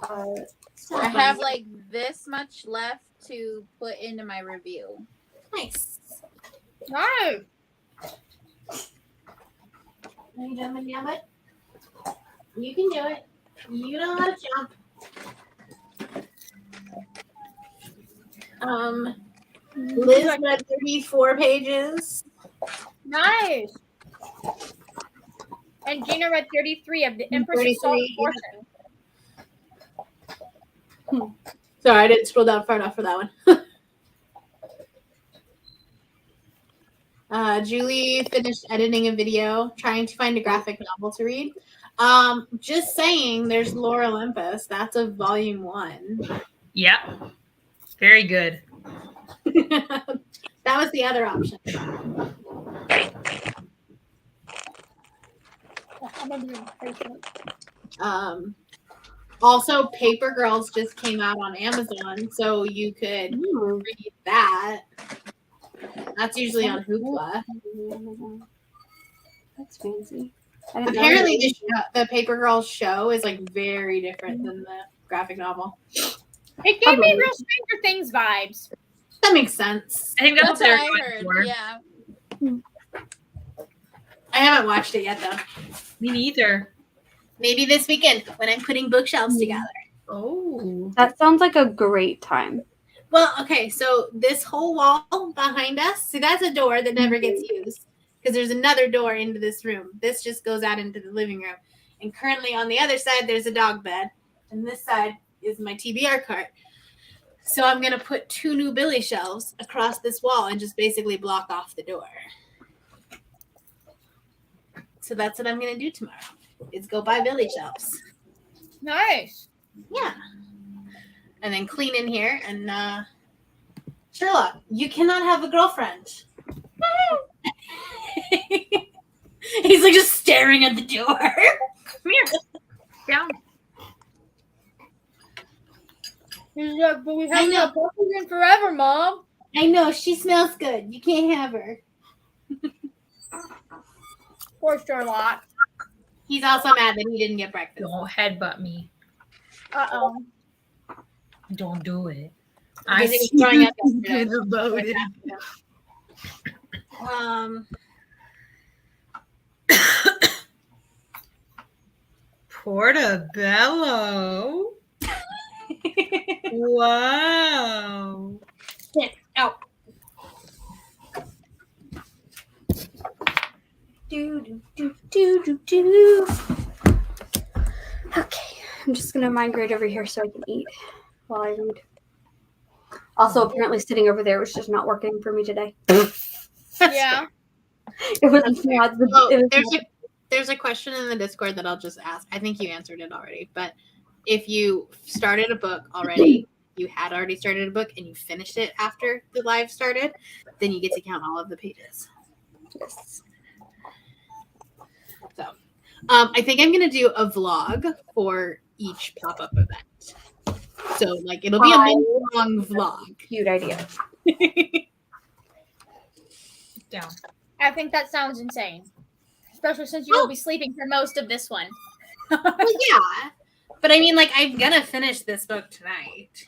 I have like this much left to put into my review. Nice. No. Are you done with Yabba? You can do it. You know how to jump. Liz read 34 pages. Nice. And Gina read 33 of the Empress Assault portion. Sorry, I didn't scroll down far enough for that one. Julie finished editing a video trying to find a graphic novel to read. Just saying, there's Lore Olympus. That's a volume 1. Yep. Very good. That was the other option. Also, Paper Girls just came out on Amazon, so you could read that. That's usually on Hoopla. That's fancy. Apparently, the Paper Girls show is like very different than the graphic novel. It gave me real Stranger Things vibes. That makes sense. I think that's what That's they're what I going heard. for. Yeah. I haven't watched it yet, though. Me neither. Maybe this weekend when I'm putting bookshelves together. Oh. That sounds like a great time. Well, okay, so this whole wall behind us, see, that's a door that never gets used because there's another door into this room. This just goes out into the living room. And currently on the other side, there's a dog bed. And this side is my TBR cart. So I'm going to put 2 new Billy shelves across this wall and just basically block off the door. So that's what I'm going to do tomorrow, is go buy Billy shelves. Nice. Yeah. And then clean in here. And Sherlock, you cannot have a girlfriend. He's like just staring at the door. Come here. Down. He's like, but we haven't had puppy in forever, Mom. I know, she smells good. You can't have her. Poor Sherlock. He's also mad that he didn't get breakfast. Don't headbutt me. Uh-oh. Don't do it. I think he's throwing up yesterday. about it. Portobello. Wow. Get out. Do. Okay, I'm just gonna migrate over here so I can eat while I read. Also, apparently, sitting over there was just not working for me today. Yeah. It was not. Oh, It was there's a question in the Discord that I'll just ask. I think you answered it already, but if you started a book already, you had already started a book and you finished it after the live started, then you get to count all of the pages. yes. So, I think I'm gonna do a vlog for each pop-up event. So, like, it'll be a minute-long vlog. Cute idea. Down. I think that sounds insane. Especially since you will be sleeping for most of this one. Well, yeah, but I mean, like, I'm gonna finish this book tonight.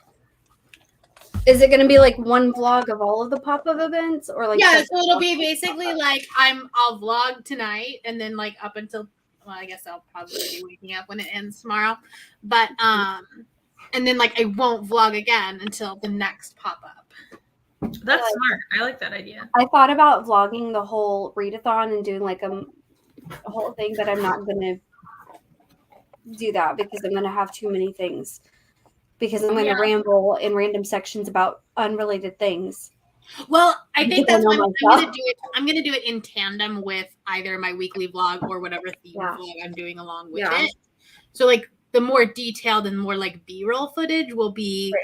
Is it going to be like one vlog of all of the pop-up events, or like? Yeah, so it'll be basically like I'll vlog tonight, and then like up until, well, I guess I'll probably be waking up when it ends tomorrow, but and then like I won't vlog again until the next pop-up. That's smart. I like that idea. I thought about vlogging the whole readathon and doing like a whole thing, but I'm not going to do that because I'm going to have too many things. Because I'm going to ramble in random sections about unrelated things. Well, I think that's what I'm myself. gonna do it. I'm gonna do it in tandem with either my weekly vlog or whatever theme vlog I'm doing along with it. So like the more detailed and more like B-roll footage will be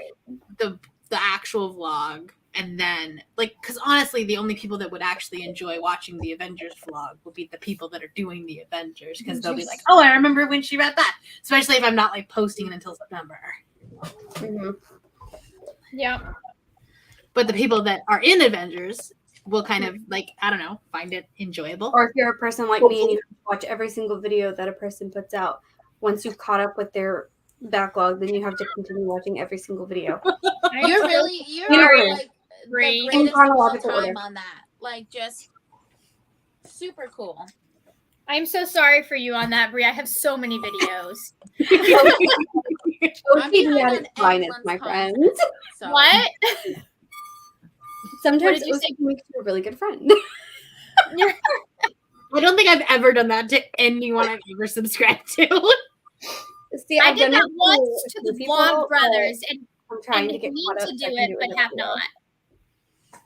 the actual vlog, and then like, because honestly, the only people that would actually enjoy watching the Avengers vlog will be the people that are doing the Avengers, because they'll be like, oh, I remember when she read that. Especially if I'm not like posting it until September. Mm-hmm. Yeah. But the people that are in Avengers will kind of like, I don't know, find it enjoyable. Or if you're a person like me and you watch every single video that a person puts out, once you've caught up with their backlog, then you have to continue watching every single video. You're like the Great. greatest In of all chronological time order. on that. Like, just super cool. I'm so sorry for you on that, Brie. I have so many videos. I'm behind on OCD finance, everyone's my content, friends. So. What? Sometimes did you say? OCD makes you a really good friend. I don't think I've ever done that to anyone I've ever subscribed to. See, I I've did done that it once to with the people, Vlog but Brothers, and I'm trying to need get caught up. to so I do can it, but with have everyone. not.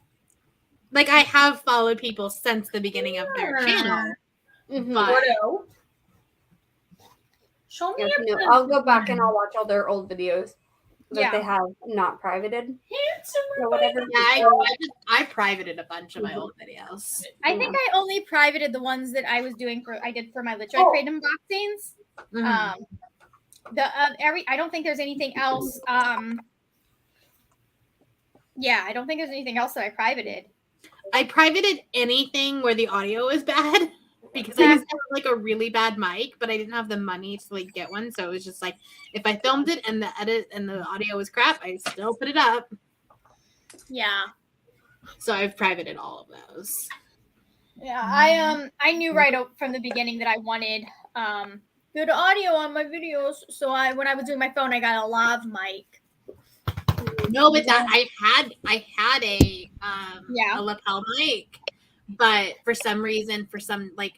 Like, I have followed people since the beginning of their channel. Mhm. But Show me Yes, your no, I'll go back and I'll watch all their old videos that they have not privated or whatever. yeah, I privated a bunch of my old videos. I think I only privated the ones that I was doing I did for my literary crate unboxings. Mhm. I don't think there's anything else. Yeah, I don't think there's anything else that I privated. I privated anything where the audio was bad because I used to have like a really bad mic, but I didn't have the money to like get one. So it was just like, if I filmed it and the edit and the audio was crap, I still put it up. Yeah. So I've privated all of those. Yeah, I knew right from the beginning that I wanted good audio on my videos. So when I was doing my phone, I got a lav mic. No, but that I had a lapel mic, but for some reason, for some like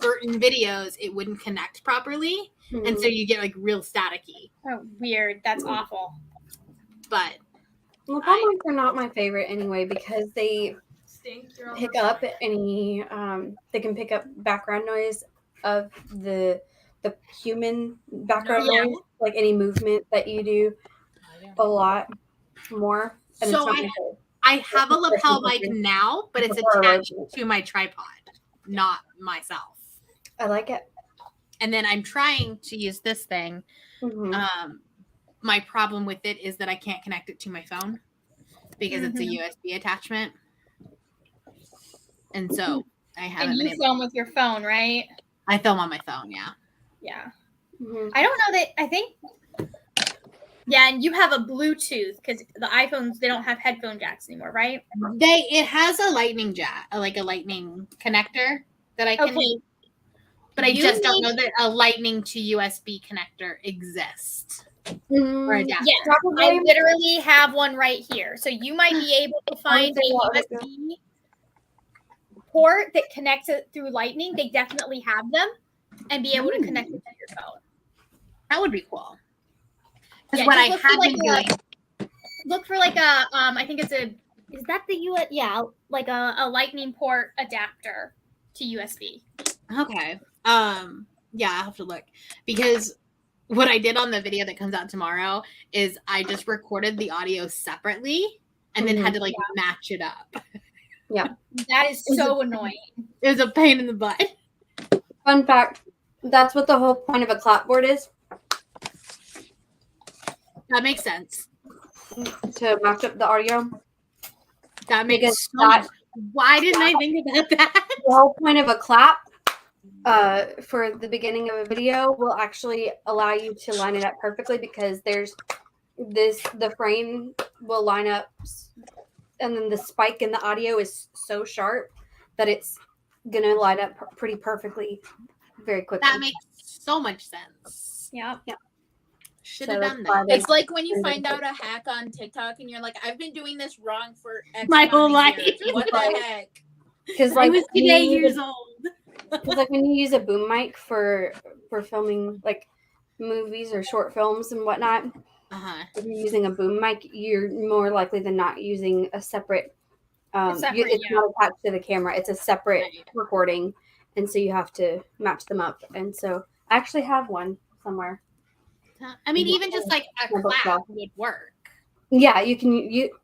certain videos, it wouldn't connect properly, and so you get like real staticky. Oh, weird. That's awful. But lapel mics are not my favorite anyway because they pick up any they can pick up background noise of the human background noise, like any movement that you do a lot more. And so I have a lapel mic now, but it's attached to my tripod, not myself. I like it. And then I'm trying to use this thing. My problem with it is that I can't connect it to my phone because it's a USB attachment. And so I haven't been able to film with your phone, right? I film on my phone, yeah. Yeah. I don't know that I think and you have a Bluetooth because the iPhones, they don't have headphone jacks anymore, right? It has a lightning jack, like a lightning connector that I can use. But I just don't know that a lightning to USB connector exists. Or a jack. Yeah, I literally have one right here. So you might be able to find a USB port that connects it through lightning. They definitely have them and be able to connect it to your phone. That would be cool. Because what I have been doing. look for like a I think it's a is that the US like a lightning port adapter to USB. Okay. Yeah, I'll have to look because what I did on the video that comes out tomorrow is I just recorded the audio separately and then had to like match it up. Yeah. That is so annoying. It was a pain in the butt. Fun fact, that's what the whole point of a clapboard is. That makes sense. To match up the audio. That makes Because so much. Why didn't I think about that? The whole point of a clap for the beginning of a video will actually allow you to line it up perfectly because there's the frame will line up and then the spike in the audio is so sharp that it's gonna line up pretty perfectly very quickly. That makes so much sense. Yeah. Should have done that. It's like when you find out a hack on TikTok and you're like, I've been doing this wrong for X My amount whole of life. years. What the heck? Because I like was 8 years old. Because like when you use a boom mic for filming like movies or short films and whatnot, if you're using a boom mic, you're more likely than not using a separate. It's not attached to the camera; it's a separate recording, and so you have to match them up. And so I actually have one somewhere. I mean, even just like a clap would work. Yeah, you can.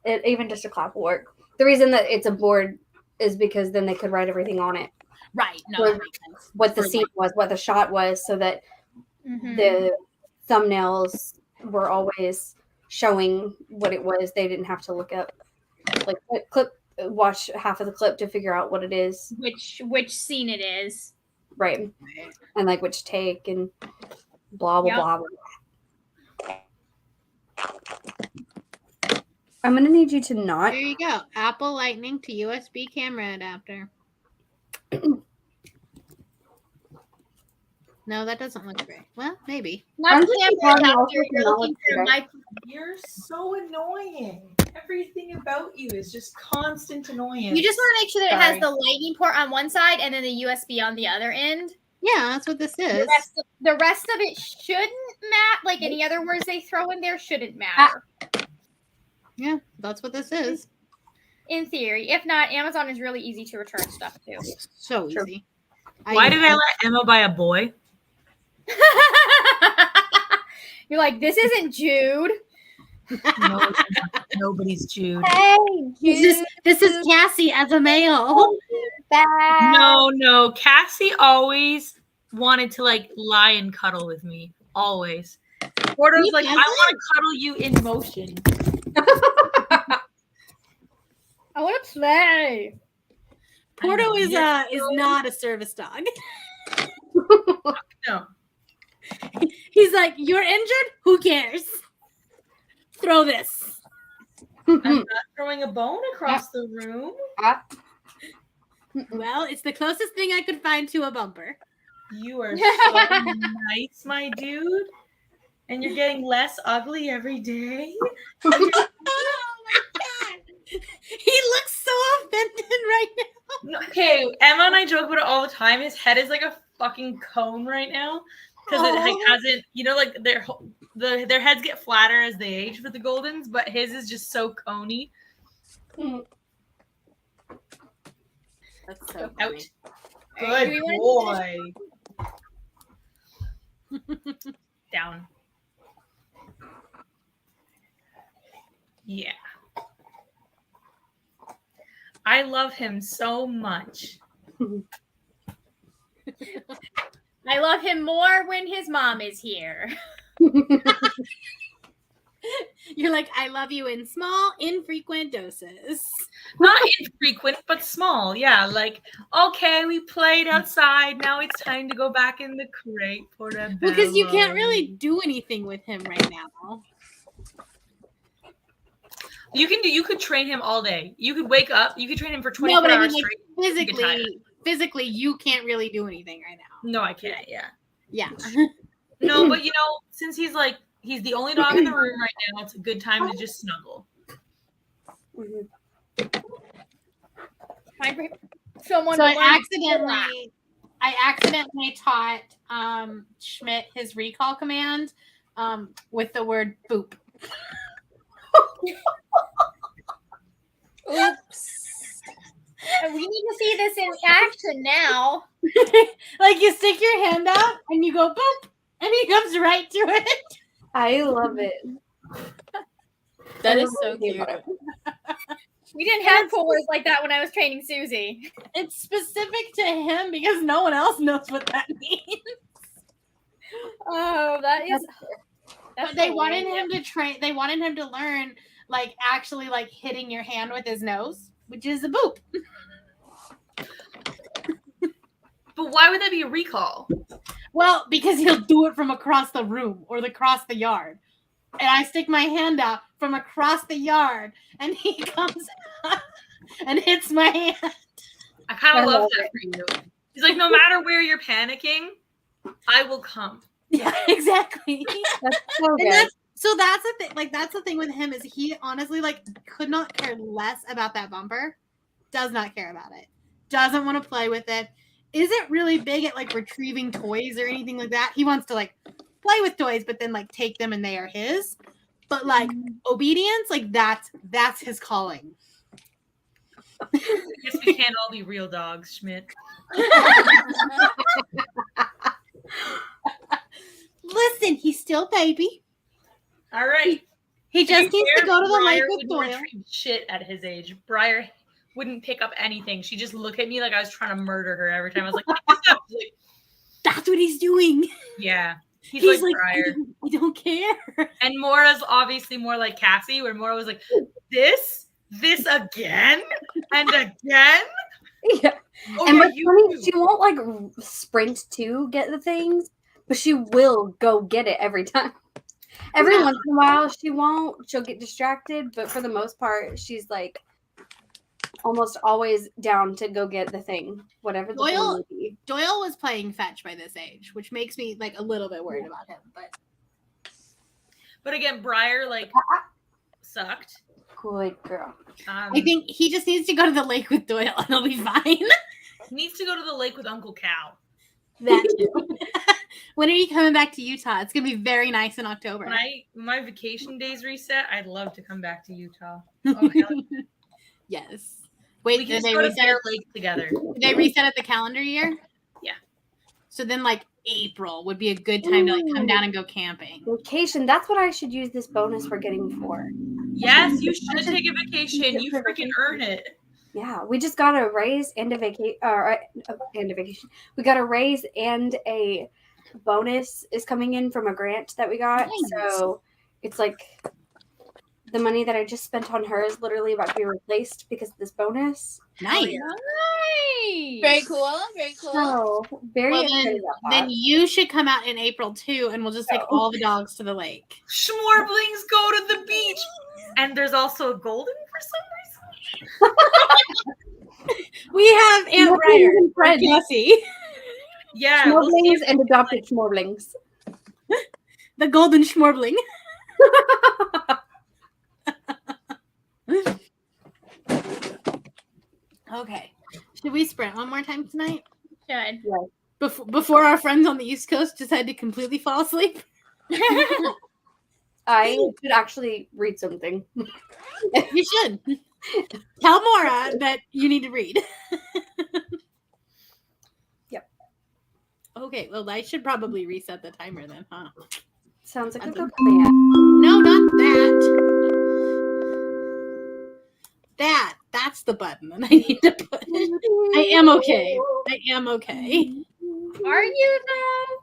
Even just a clap will work. The reason that it's a board is because then they could write everything on it. Right. No, that makes sense. What the scene was, what the shot was, so that the thumbnails were always showing what it was. They didn't have to look up, like watch half of the clip to figure out what it is. Which scene it is. Right. And like which take and blah, blah, blah, blah. I'm going to need you to not. There you go. Apple Lightning to USB camera adapter. No, that doesn't look great. Well, maybe. Not camera adapter. You're so annoying. Everything about you is just constant annoyance. You just want to make sure that it has the lightning port on one side and then the USB on the other end. Yeah, that's what this is. The rest of it shouldn't matter. Like any other words they throw in there shouldn't matter. Yeah, that's what this is. In theory. If not, Amazon is really easy to return stuff to. So easy. Why did I let Emma buy a boy? You're like, this isn't Jude. No, nobody's Jude. Hey, Jude. This is Cassie as a male. No. Cassie always wanted to like lie and cuddle with me. Always. Porto's like, I want to cuddle you in motion. I want to play. Porto is not a service dog. No. He's like, you're injured? Who cares? Throw this. I'm not throwing a bone across the room. Well, it's the closest thing I could find to a bumper. You are so nice, my dude. And you're getting less ugly every day. Oh my god. He looks so offended right now. Okay, Emma and I joke about it all the time. His head is like a fucking cone right now. Because it like hasn't, like their heads get flatter as they age for the Goldens, but his is just so coney. That's so out. Funny. Good boy. Down. Yeah. I love him so much. I love him more when his mom is here. You're like, I love you in small, infrequent doses. Not infrequent, but small. Yeah, like, okay, we played outside. Now it's time to go back in the crate. Because you can't really do anything with him right now. You could train him all day. You could wake up. You could train him for 24 hours straight. Physically, you can't really do anything right now. No, I can't. Yeah. Yeah. No, but since he's the only dog in the room right now, it's a good time to just snuggle. Someone. So I accidentally taught Schmidt his recall command with the word boop. see this in action now. Like you stick your hand out and you go boop, and he comes right to it. I love it. That I is love so everything cute. about it. We didn't have cool words like that when I was training Susie. It's specific to him because no one else knows what that means. Oh, that is. That's But they wanted hilarious. him to train. They wanted him to learn, like actually, like hitting your hand with his nose, which is a boop. But why would that be a recall? Well, because he'll do it from across the room or across the yard, and I stick my hand out from across the yard, and he comes and hits my hand. I kind I of love love that for you. He's like, no matter where you're panicking, I will come. Yeah, exactly. That's so And good. that's the thing. Like that's the thing with him is he honestly like could not care less about that bumper. Does not care about it. Doesn't want to play with it. Isn't really big at like retrieving toys or anything like that. He wants to like play with toys, but then like take them and they are his. But like obedience, like that's his calling. I guess we can't all be real dogs, Schmidt. Listen, he's still baby. All right. He just needs to go to the lake Briar with wouldn't Doyle. retrieve shit at his age. Briar wouldn't pick up anything. She just looked at me like I was trying to murder her every time. I was like, "Pick this up." She's like, That's what he's doing. yeah. He's He's like like, Briar. I don't care. And Mora's obviously more like Cassie, where Mora was like, this again and again. Yeah. Oh, And yeah, what's you funny, too. she won't like sprint to get the things, but she will go get it every time. Every once in a while, she won't. She'll get distracted, but for the most part, she's like almost always down to go get the thing, whatever the thing Doyle- may be. Doyle was playing fetch by this age, which makes me like a little bit worried about him. But again, Briar like sucked. Good girl. I think he just needs to go to the lake with Doyle and he'll be fine. He needs to go to the lake with Uncle Cow. That too. When are you coming back to Utah? It's gonna be very nice in October. When my vacation days reset, I'd love to come back to Utah. Oh, hell, Yes. Wait, we did can they just go to reset? Bear Lake together. Did they reset at the calendar year? Yeah. So then, like April would be a good time to like come down and go camping. Vacation. That's what I should use this bonus for getting for. Yes, you should take a vacation. You freaking earn it. Yeah, we just got a raise and a vacation. We got a raise and a bonus is coming in from a grant that we got. Nice. So it's like the money that I just spent on her is literally about to be replaced because of this bonus. Nice. Nice. Very cool. Very cool. So very Well, excited about that. then you should come out in April too, and we'll just take all the dogs to the lake. Schmorblings go to the beach. And there's also a golden for some We have Aunt Schmorblings Briar and and friends. Jessie, Yeah. we'll see Schmorblings if- and adopted schmorblings. the golden schmorbling. Okay. Should we sprint one more time tonight? Should. Before our friends on the East Coast decide to completely fall asleep? I could actually read something. You should. Tell Maura that you need to read. Yep. Okay, well, I should probably reset the timer then, huh? Sounds like a That's good plan. No, not that. That's the button that I need to push. I am okay. I am okay. Are you though?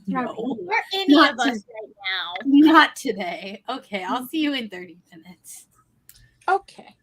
No, Or any Not of us to- right now? not today. Okay, I'll see you in 30 minutes. Okay.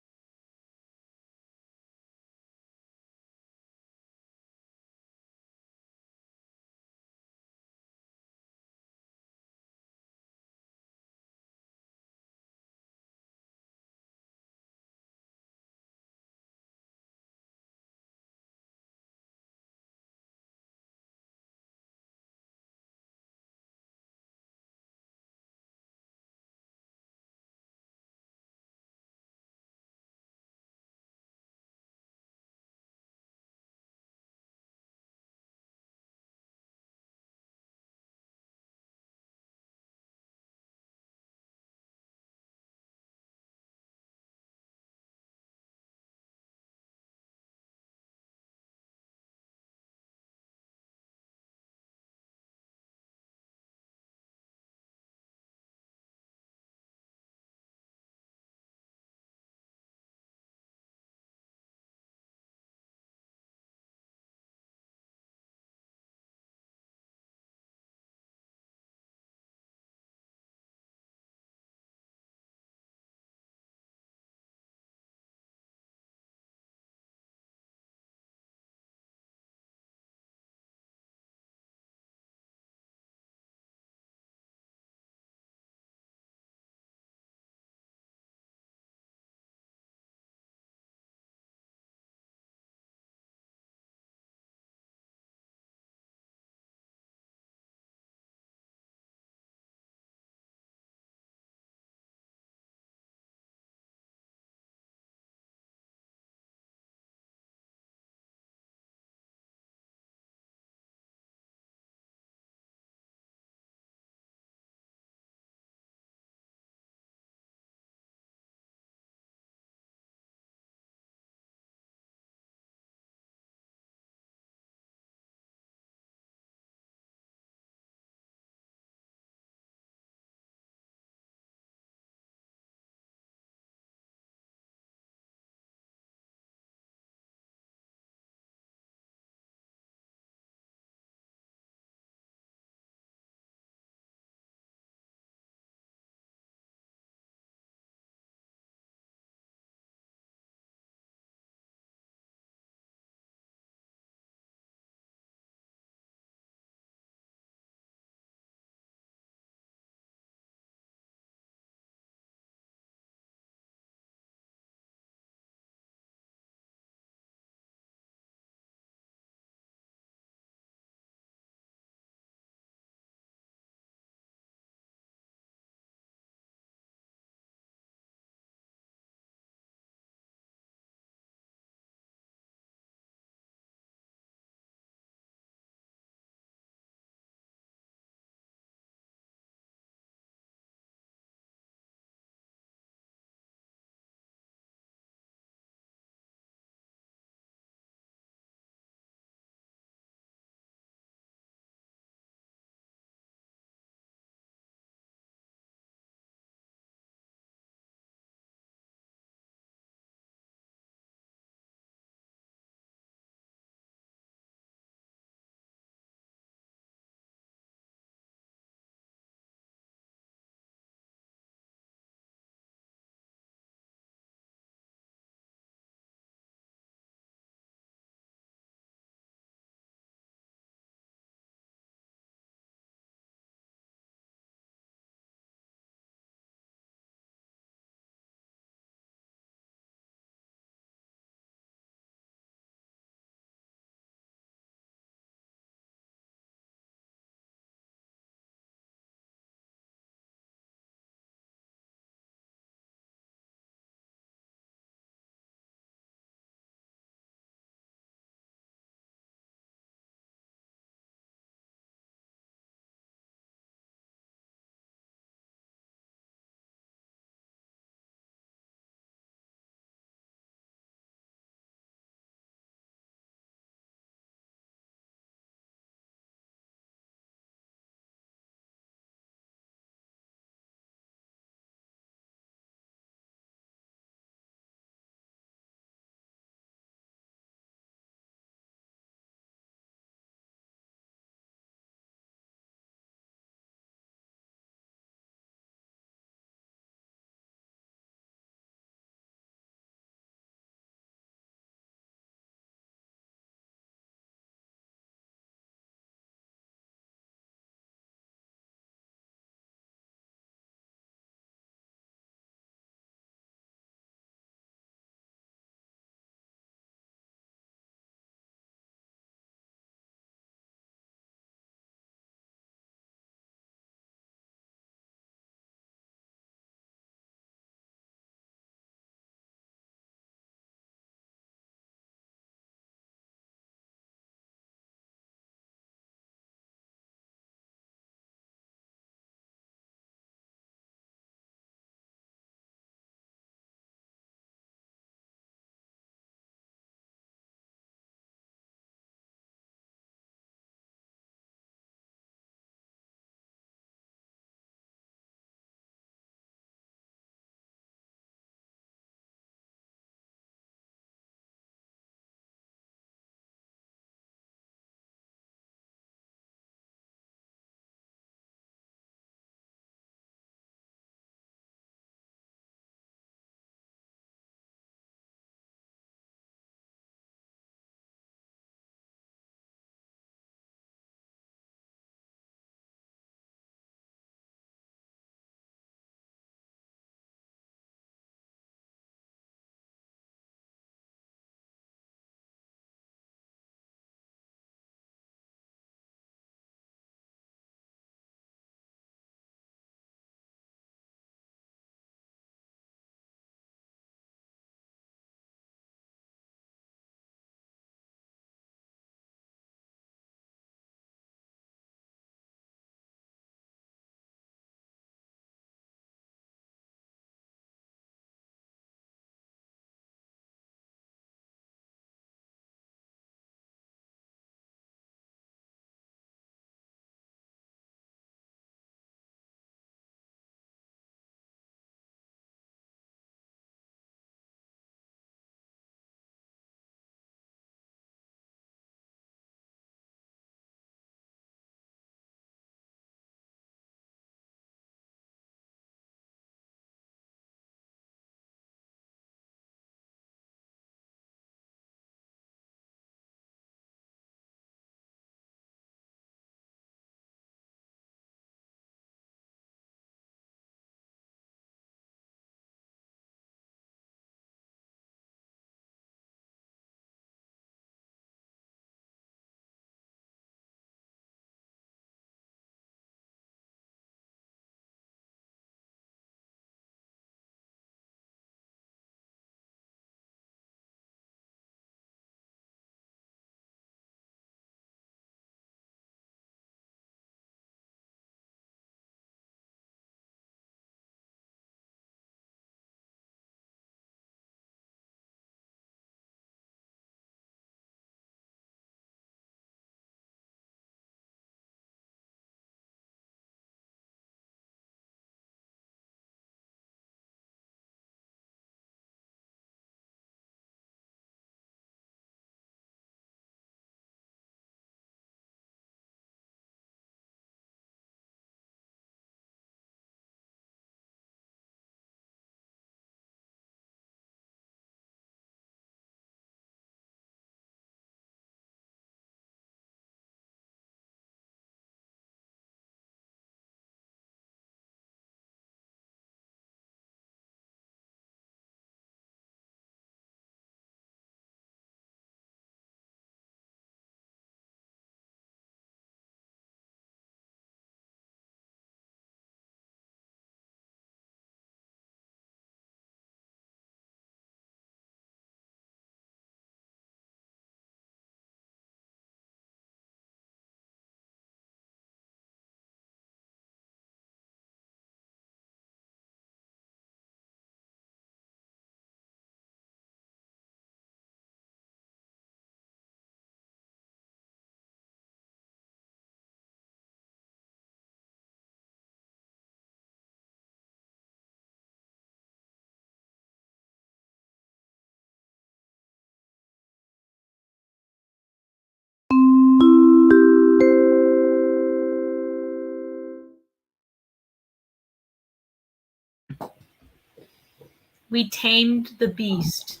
We tamed the beast.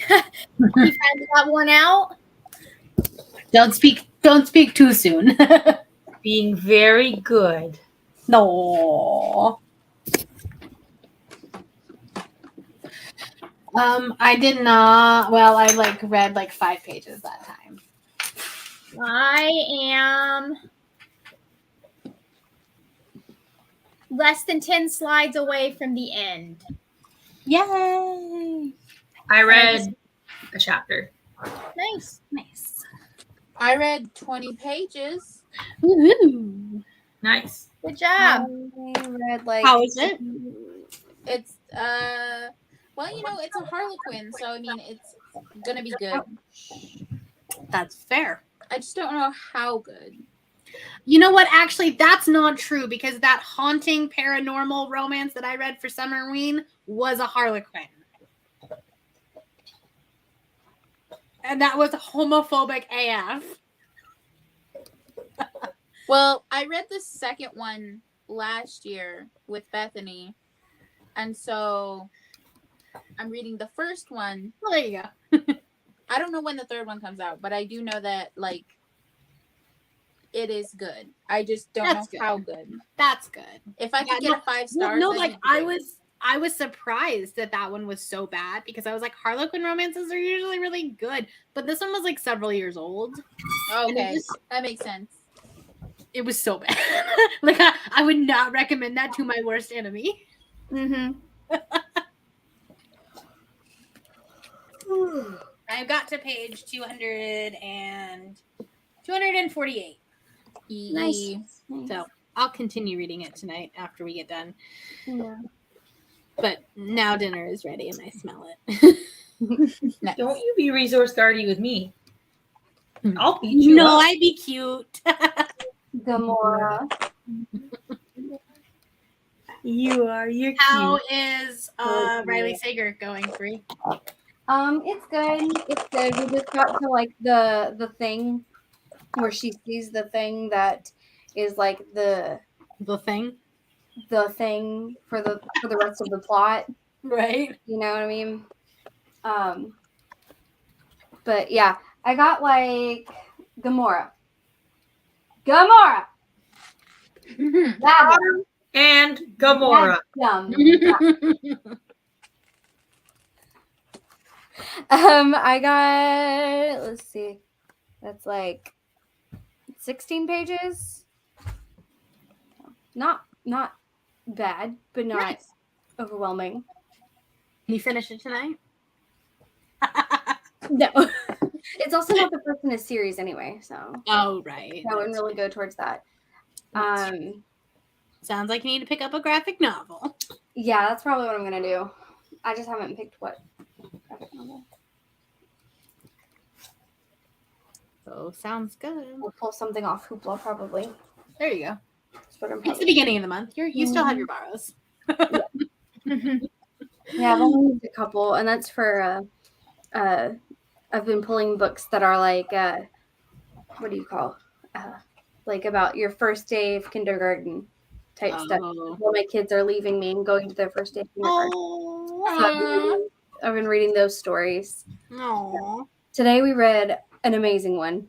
You kind of got worn out. Don't speak too soon. Being very good. No. I did not. Well, I read 5 pages that time. I am less than 10 slides away from the end. Yay! I read a chapter. Nice. Nice. I read 20 pages. Woohoo! Nice. Good job. I read How is it? It's well, it's a Harlequin, so I mean it's gonna be good. That's fair. I just don't know how good. You know what? Actually, that's not true because that haunting paranormal romance that I read for Summerween was a Harlequin. And that was homophobic AF. Well, I read the second one last year with Bethany, and so I'm reading the first one. Well, there you go. I don't know when the third one comes out, but I do know that it is good. I just don't That's know good. how good. That's good. If I could get a 5 stars, No, that'd be I great. was surprised that one was so bad because I was like, Harlequin romances are usually really good, but this one was several years old. Okay, that makes sense. It was so bad. I would not recommend that to my worst enemy. Mm-hmm. I got to page 248. Nice. So I'll continue reading it tonight after we get done. Yeah. But now dinner is ready and I smell it. Nice. Don't you be resource guardy with me. I'll beat you No, up. I'd be cute. Gamora. You're How cute. is Riley Sager going, Bree? It's good. It's good. We just got to the thing where she sees the thing that is the thing, for the rest of the plot. right? You know what I mean? But yeah, I got Gamora. That one. And Gamora. That's dumb. I got, let's see, that's 16 pages. Not bad, but not overwhelming. You finish it tonight? No. It's also not the first in a series anyway, so Oh, right. that wouldn't really go towards that. Sounds like you need to pick up a graphic novel. Yeah, that's probably what I'm gonna do. I just haven't picked what graphic novel. So sounds good. We'll pull something off Hoopla probably. There you go. That's what I'm It's the probably. beginning of the month. You still have your borrows. Yeah, I've only used a couple, and that's for I've been pulling books that are what do you call about your first day of kindergarten type stuff. While my kids are leaving me and going to their first day of kindergarten. So I've been reading those stories. Aww. Today we read an amazing one.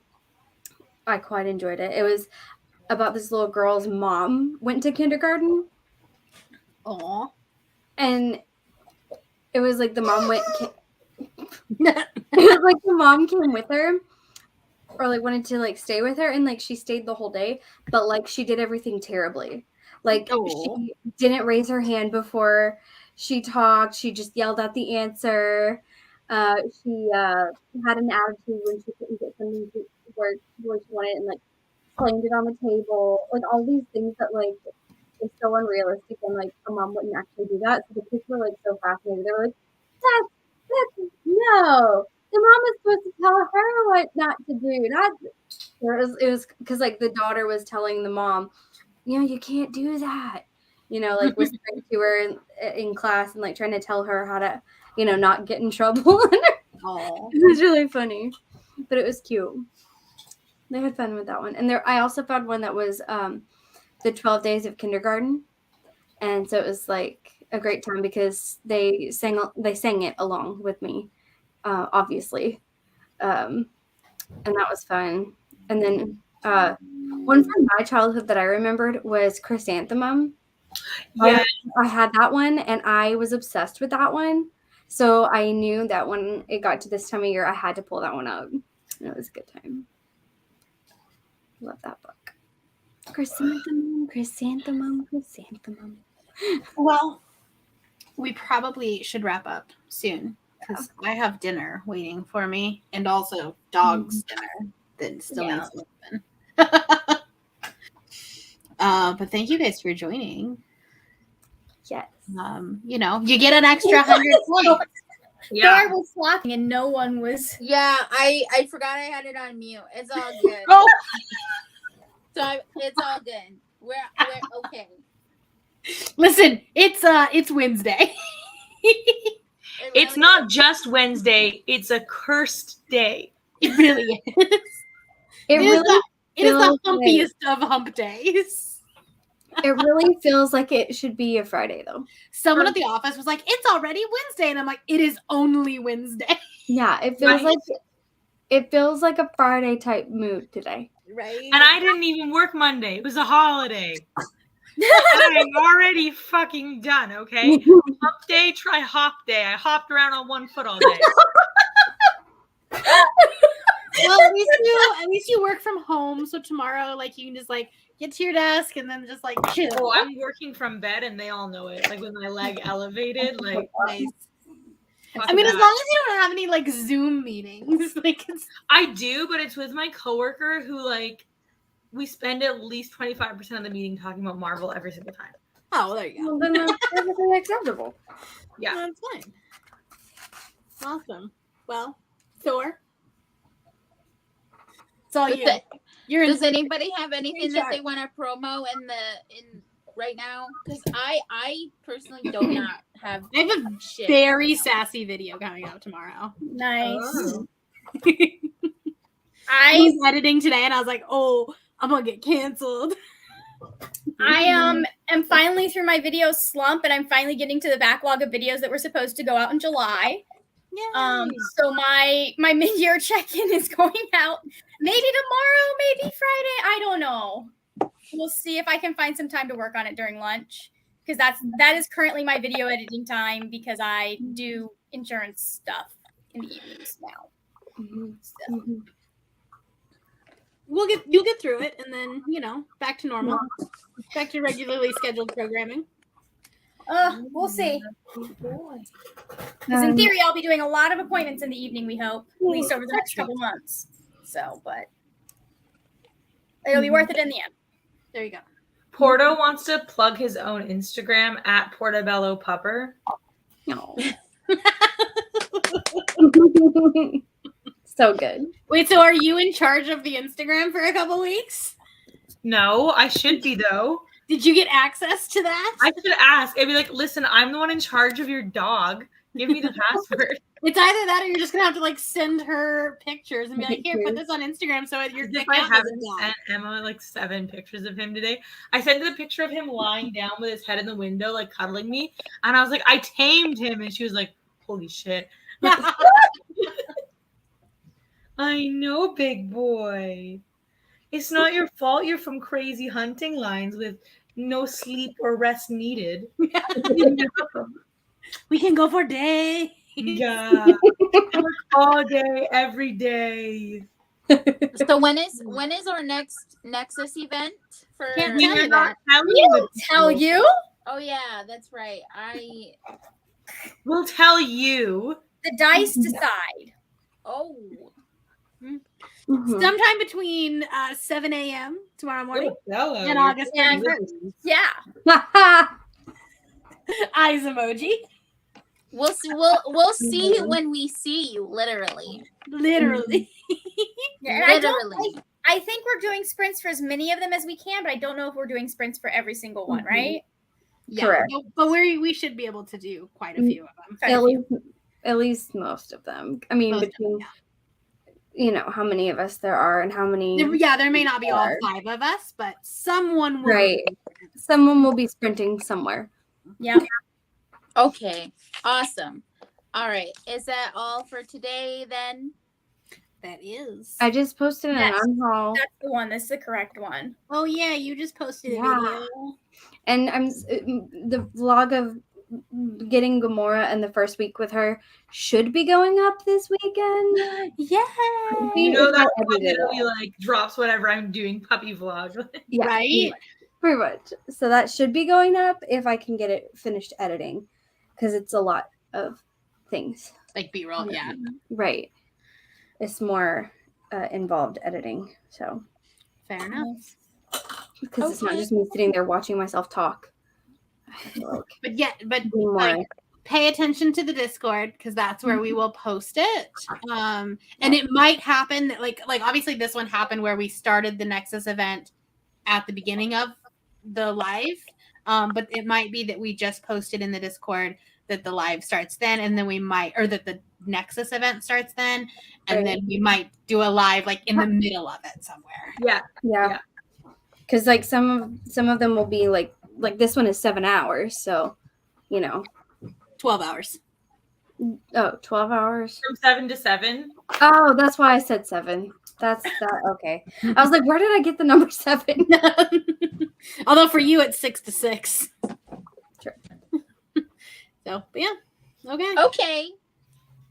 I quite enjoyed it. It was about this little girl's mom went to kindergarten. Aww. And it was the mom went. It was the mom came with her, or wanted to stay with her, and she stayed the whole day, but she did everything terribly. She didn't raise her hand before she talked. She just yelled out the answer. She had an attitude when she couldn't get something where she wanted, and claimed it on the table. All these things that is so unrealistic, and a mom wouldn't actually do that. So the kids were so fascinated. They were like, "That's no. The mom was supposed to tell her what not to do." It was because the daughter was telling the mom, you can't do that. Whispering to her in class and trying to tell her how to, not get in trouble. Aww. It was really funny, but it was cute. They had fun with that one. And I also found one that was the 12 days of kindergarten. And so it was a great time because they sang it along with me, obviously, and that was fun. And then one from my childhood that I remembered was Chrysanthemum. Yeah. I had that one, and I was obsessed with that one. So I knew that when it got to this time of year, I had to pull that one out. And it was a good time. Love that book. Chrysanthemum, chrysanthemum, chrysanthemum. Well, we probably should wrap up soon because I have dinner waiting for me, and also dog's dinner that still needs to happen. But thank you guys for joining. Yes. You get an extra 100 points. Yeah. Thor was talking and no one was. Yeah, I forgot I had it on mute. It's all good. Oh, So it's all good. We're okay. listen, it's Wednesday. It's not just Wednesday. It's a cursed day. It really is. It is the feels humpiest of hump days. It really feels like it should be a Friday, though. Someone at the office was like, "It's already Wednesday," and I'm like, "It is only Wednesday." Yeah, it feels like a Friday type mood today. Right. And I didn't even work Monday. It was a holiday. And I'm already fucking done, okay? Hump day, try hop day. I hopped around on one foot all day. Well, at least you work from home, so tomorrow, like, you can just like get to your desk and then just like chill. Oh, I'm working from bed, and they all know it. Like, with my leg elevated, like. Nice. I mean, as long as you don't have any like Zoom meetings, like I do, but it's with my coworker who, like, we spend at least 25% of the meeting talking about Marvel every single time. oh, there you go. Well, then that's perfectly acceptable. Yeah. That's fine. Awesome. Well, Thor, it's all you. You're in. Does anybody have anything that charge. they want to promo in right now? Because I personally do not have. I have a shit. very sassy video coming out tomorrow. Nice. Oh. I was editing today, and I was like, "Oh, I'm gonna get canceled." I am finally through my video slump, and I'm finally getting to the backlog of videos that were supposed to go out in July. So my mid-year check-in is going out maybe tomorrow, maybe Friday. I don't know. We'll see if I can find some time to work on it during lunch, because that is currently my video editing time, because I do insurance stuff in the evenings now. So. You'll get through it, and then back to normal, back to regularly scheduled programming. We'll see. Because in theory, I'll be doing a lot of appointments in the evening, we hope, at least over the next couple months. So, but it'll be worth it in the end. There you go. Porto wants to plug his own Instagram at Portobello Pupper. No. So good. Wait, so are you in charge of the Instagram for a couple weeks? No, I should be, though. Did you get access to that? I should ask. I'd be like, listen, I'm the one in charge of your dog. Give me the password. It's either that or you're just gonna have to like send her pictures and be like, "Here, put this on Instagram." So your If I haven't sent Emma like 7 pictures of him today, I sent her the picture of him lying down with his head in the window, like cuddling me, and I was like, "I tamed him," and she was like, "Holy shit!" I know, big boy. It's not your fault. You're from crazy hunting lines with no sleep or rest needed. We can go for days. Yeah. Work all day, every day. So when is our next Nexus event? For Can't We're not telling We'll you. tell you. Oh yeah, that's right. We'll tell you. The dice decide. Oh. Sometime between 7 a.m. tomorrow morning Bella, and August Yeah. 31st. Yeah. Eyes emoji. We'll see. We'll see you when we see you. Literally. Literally. Yeah, and I think we're doing sprints for as many of them as we can, but I don't know if we're doing sprints for every single one, right? Yeah, Correct. but we should be able to do quite a few of them. At least most of them. I mean, Most of between them, how many of us there are and how many. there may not be all 5 of us, but someone will. Right. Someone will be sprinting somewhere. Yeah. Okay, awesome. All right, is that all for today then? That is. I just posted an Yes. unhaul, That's the one. That's the correct one. Oh yeah, you just posted a Yeah. video. and the vlog of getting Gamora and the first week with her should be going up this weekend. Yeah. You know If I that edit it literally all. like drops whenever I'm doing puppy vlog. Yeah, Right? pretty much. So that should be going up if I can get it finished editing, because it's a lot of things. Like B-roll, yeah. Right. It's more involved editing, so Fair enough. because it's not Okay. just me sitting there watching myself talk. I have to But be more. like, pay attention to the Discord because that's where we will post it. And it might happen that like obviously this one happened where we started the Nexus event at the beginning of the live. But it might be that we just posted in the Discord that the live starts then, and then we might, or that the Nexus event starts then, and then we might do a live like in the middle of it somewhere. Yeah. Because like some of them will be like this one is 7 hours, so 12 hours. 12 hours. From 7 to 7. Oh, that's why I said 7. That's that. Okay. I was like, where did I get the number 7? Although for you it's 6 to 6. Sure. So but yeah. Okay. Okay.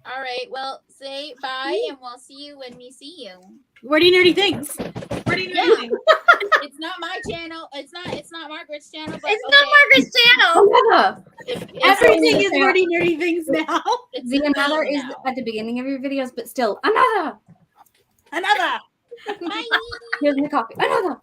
All right. Well, say bye, and we'll see you when we see you. Wordy nerdy things. Pretty Yeah. amazing. It's not my channel. It's not Margaret's channel. But It's not Margaret's channel. Another. Everything is fair. wordy nerdy things now. It's The another me is now. at the beginning of your videos, but still another. Another. Bye. Here's the coffee. Another.